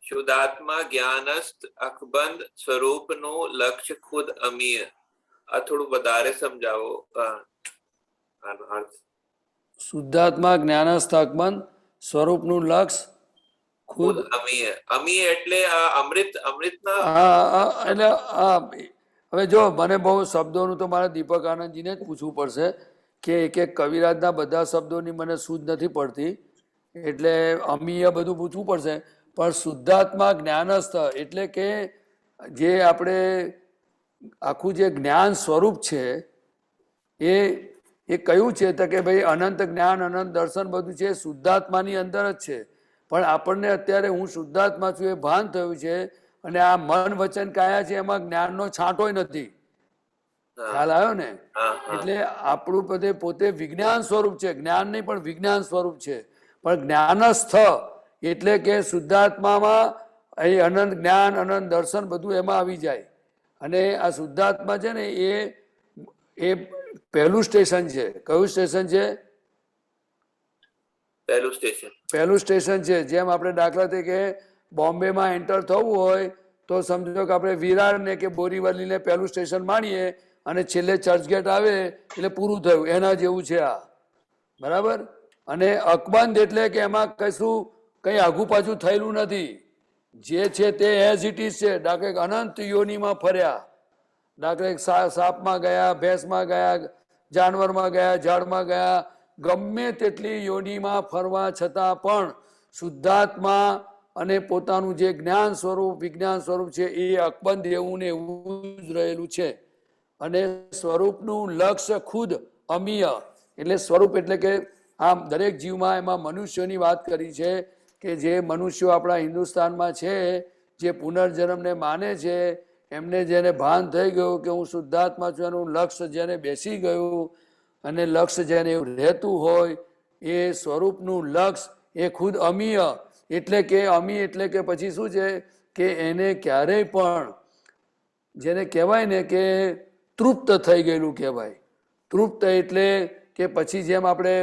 S1: શુદ્ધાત્મા જ્ઞાનસ્થ અકબંધ સ્વરૂપનું લક્ષ્ય ખુદ અમીય. આ થોડું વધારે સમજાવો આનો અર્થ.
S3: શુદ્ધાત્મા જ્ઞાનસ્થ અકબંધ સ્વરૂપનું લક્ષ્ય ખુદ
S1: અમીય. અમીય એટલે અમૃતના.
S3: એટલે હવે જો મને બહુ શબ્દોનું તો મારા દીપક આનંદજીને જ પૂછવું પડશે, કે એક એક કવિરાજના બધા શબ્દોની મને સૂઝ નથી પડતી, એટલે અમીય બધું પૂછવું પડશે. પણ શુદ્ધાત્મા જ્ઞાનસ્થ એટલે કે જે આપણે આખું જે જ્ઞાન સ્વરૂપ છે એ કયું છે, તો કે ભાઈ અનંત જ્ઞાન, અનંત દર્શન બધું છે શુદ્ધાત્માની અંદર જ છે. પણ આપણને અત્યારે હું શુદ્ધાત્મા છું એ ભાન થયું છે, અને આ મન વચન કાયા છે એમાં જ્ઞાનનો છાંટોય નથી. ખ્યાલ આવ્યો ને? એટલે આપણું પોતે વિજ્ઞાન સ્વરૂપ છે, જ્ઞાન નહીં પણ વિજ્ઞાન સ્વરૂપ છે. પણ જ્ઞાનસ્થ એટલે કે શુદ્ધાત્મામાં એ અનંત જ્ઞાન, અનંત દર્શન બધું એમાં આવી જાય. અને આ શુદ્ધાત્મા છે ને એ પહેલું સ્ટેશન છે. કયું સ્ટેશન છે? પહેલું સ્ટેશન છે. જેમ આપણે દાખલા તરીકે બોમ્બેમાં એન્ટર થવું હોય તો સમજો કે આપણે વિરારને કે બોરીવલીને પહેલું સ્ટેશન માણીએ, અને છેલ્લે ચર્ચગેટ આવે એટલે પૂરું થયું. એના જેવું છે આ. બરાબર? અને અકબંધ એટલે કે એમાં કશું કંઈ આઘું પાછું થયેલું નથી. જે છે તે એઝ ઇટ ઇઝ છે. દાખલે અનંત યોનિમાં ફર્યા, દાખલે સાપમાં ગયા, ભેંસમાં ગયા, જાનવરમાં ગયા, ઝાડમાં ગયા, ગમે તેટલી યોનિમાં ફરવા છતાં પણ શુદ્ધાત્મા અને પોતાનું જે જ્ઞાન સ્વરૂપ, વિજ્ઞાન સ્વરૂપ છે એ અકબંધ એવું ને એવું જ રહેલું છે. અને સ્વરૂપનું લક્ષ્ય ખુદ અમીય. એટલે સ્વરૂપ એટલે કે આમ દરેક જીવમાં, એમાં મનુષ્યોની વાત કરી છે કે જે મનુષ્યો આપણા હિન્દુસ્તાનમાં છે, જે પુનર્જન્મને માને છે, એમને જેને ભાન થઈ ગયું કે હું શુદ્ધાત્મા છું, એનું લક્ષ્ય જેને બેસી ગયું, અને લક્ષ્ય જેને એવું રહેતું હોય, એ સ્વરૂપનું લક્ષ્ય એ ખુદ અમીય. એટલે કે અમી એટલે કે પછી શું છે કે એને ક્યારેય પણ, જેને કહેવાય ને કે તૃપ્ત થઈ ગયેલું કહેવાય. તૃપ્ત એટલે કે પછી જેમ આપણે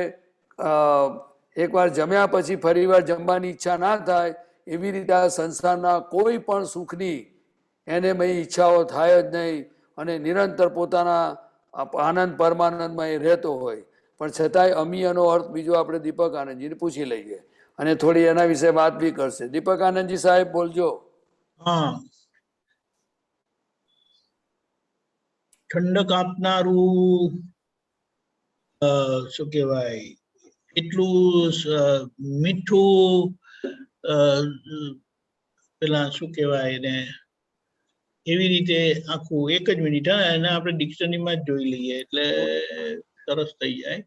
S3: એકવાર જમ્યા પછી ફરીવાર જમવાની ઈચ્છા ના થાય, એવી રીતે આ સંસારના કોઈ પણ સુખની એને ઈચ્છાઓ થાય જ નહીં, અને નિરંતર પોતાના આનંદ પરમાનંદમાં એ રહેતો હોય, પણ છતાંય અમીયનો અર્થ બીજો આપણે દીપક આનંદજીને પૂછી લઈએ અને થોડી એના વિશે વાત બી કરશે. દીપક આનંદજી સાહેબ બોલજો.
S2: હા, ઠંડક આપનારું શું કહેવાય, એટલું મીઠું, પેલા શું કહેવાય એને, એવી રીતે આખું. એક જ મિનિટ, હા, એને આપણે ડિક્શનરીમાં જ જોઈ લઈએ એટલે સરસ થઈ જાય.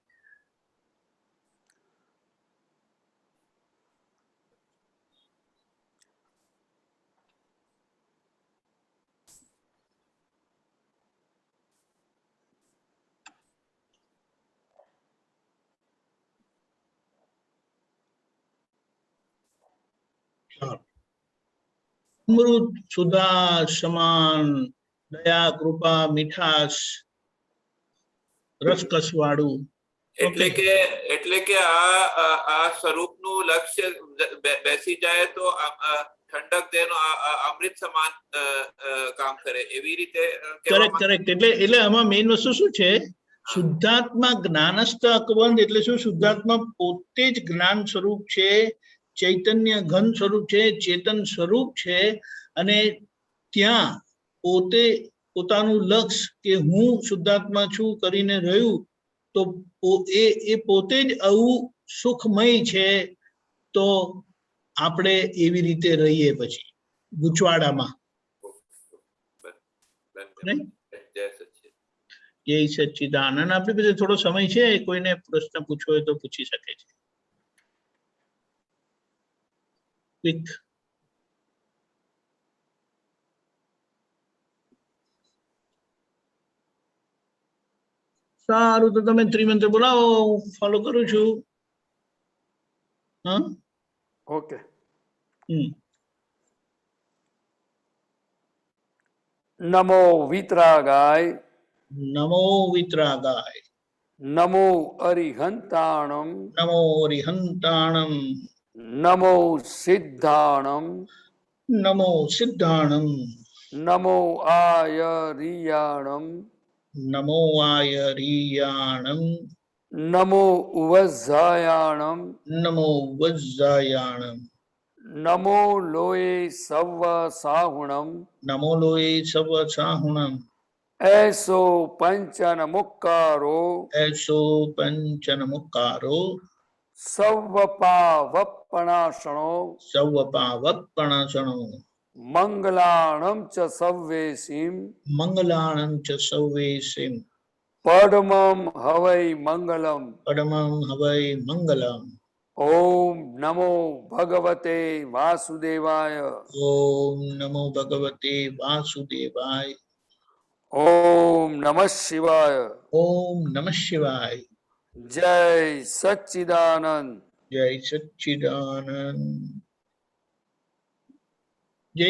S2: અમૃત, સુધા, સમાન, દયા, કૃપા, મીઠાશ, રસકસ વાળું.
S1: એટલે કે આ સ્વરૂપનું લક્ષ્ય બેસી જાય તો ઠંડક તેનો અમૃત સમાન કામ કરે, એવી રીતે
S2: કરેક્ટ. એટલે આમાં મેઇન વસ્તુ શું છે? શુદ્ધાત્મા જ્ઞાનસ્થ અકબંધ એટલે શું? શુદ્ધાત્મા પોતે જ જ્ઞાન સ્વરૂપ છે, ચૈતન્ય ઘન સ્વરૂપ છે, ચેતન સ્વરૂપ છે, અને ત્યાં પોતે પોતાનું લક્ષ કે હું શુદ્ધાત્મા છું કરીને રહ્યું, તો એ પોતે જ આવું સુખમય છે. તો આપણે એવી રીતે રહીએ પછી ગૂંચવાડામાં. જય સચ્ચિદાનંદ. આપણી પાસે થોડો સમય છે, કોઈને પ્રશ્ન પૂછવો હોય તો પૂછી શકે છે. સારું, તો તમે ત્રિમંત્ર બોલાવો, હું ફોલો કરું છું. હા,
S3: ઓકે. નમો વિતરાગાય,
S2: નમો વિતરાગાય,
S3: નમો અરિહંતાણમ,
S2: નમો અરિહંતાણમ,
S3: નમો સિદ્ધાણમ,
S2: નમો સિદ્ધાણમ,
S3: નમો આયરિયાણમ,
S2: નમો આયરિયાણમ,
S3: નમો ઉવઝાયાણમ,
S2: નમો વજ્જાયાણમ,
S3: નમો લોય સવ સાહુણમ,
S2: નમો લોય સવ સાહુણમ,
S3: એસો પંચન મુક્કારો,
S2: એસો પંચન મુક્કારો,
S3: સવપાવપણાસણો,
S2: સવપાવપણાસણો,
S3: મંગલાણમ ચ સવ્વેસીમ,
S2: મંગલાણં ચ સૌવેસીમ,
S3: પડમમ હવૈ મંગલમ,
S2: પડમં હવૈ મંગલમ.
S3: ઓમ નમો ભગવતે વાસુદેવાય,
S2: ઓમ નમો ભગવતે વાસુદેવાય,
S3: ઓમ નમઃ શિવાય,
S2: ઓમ નમઃ શિવાય.
S3: જય સચ્ચિદાનંદ.
S2: જય સચ્ચિદાનંદ. જય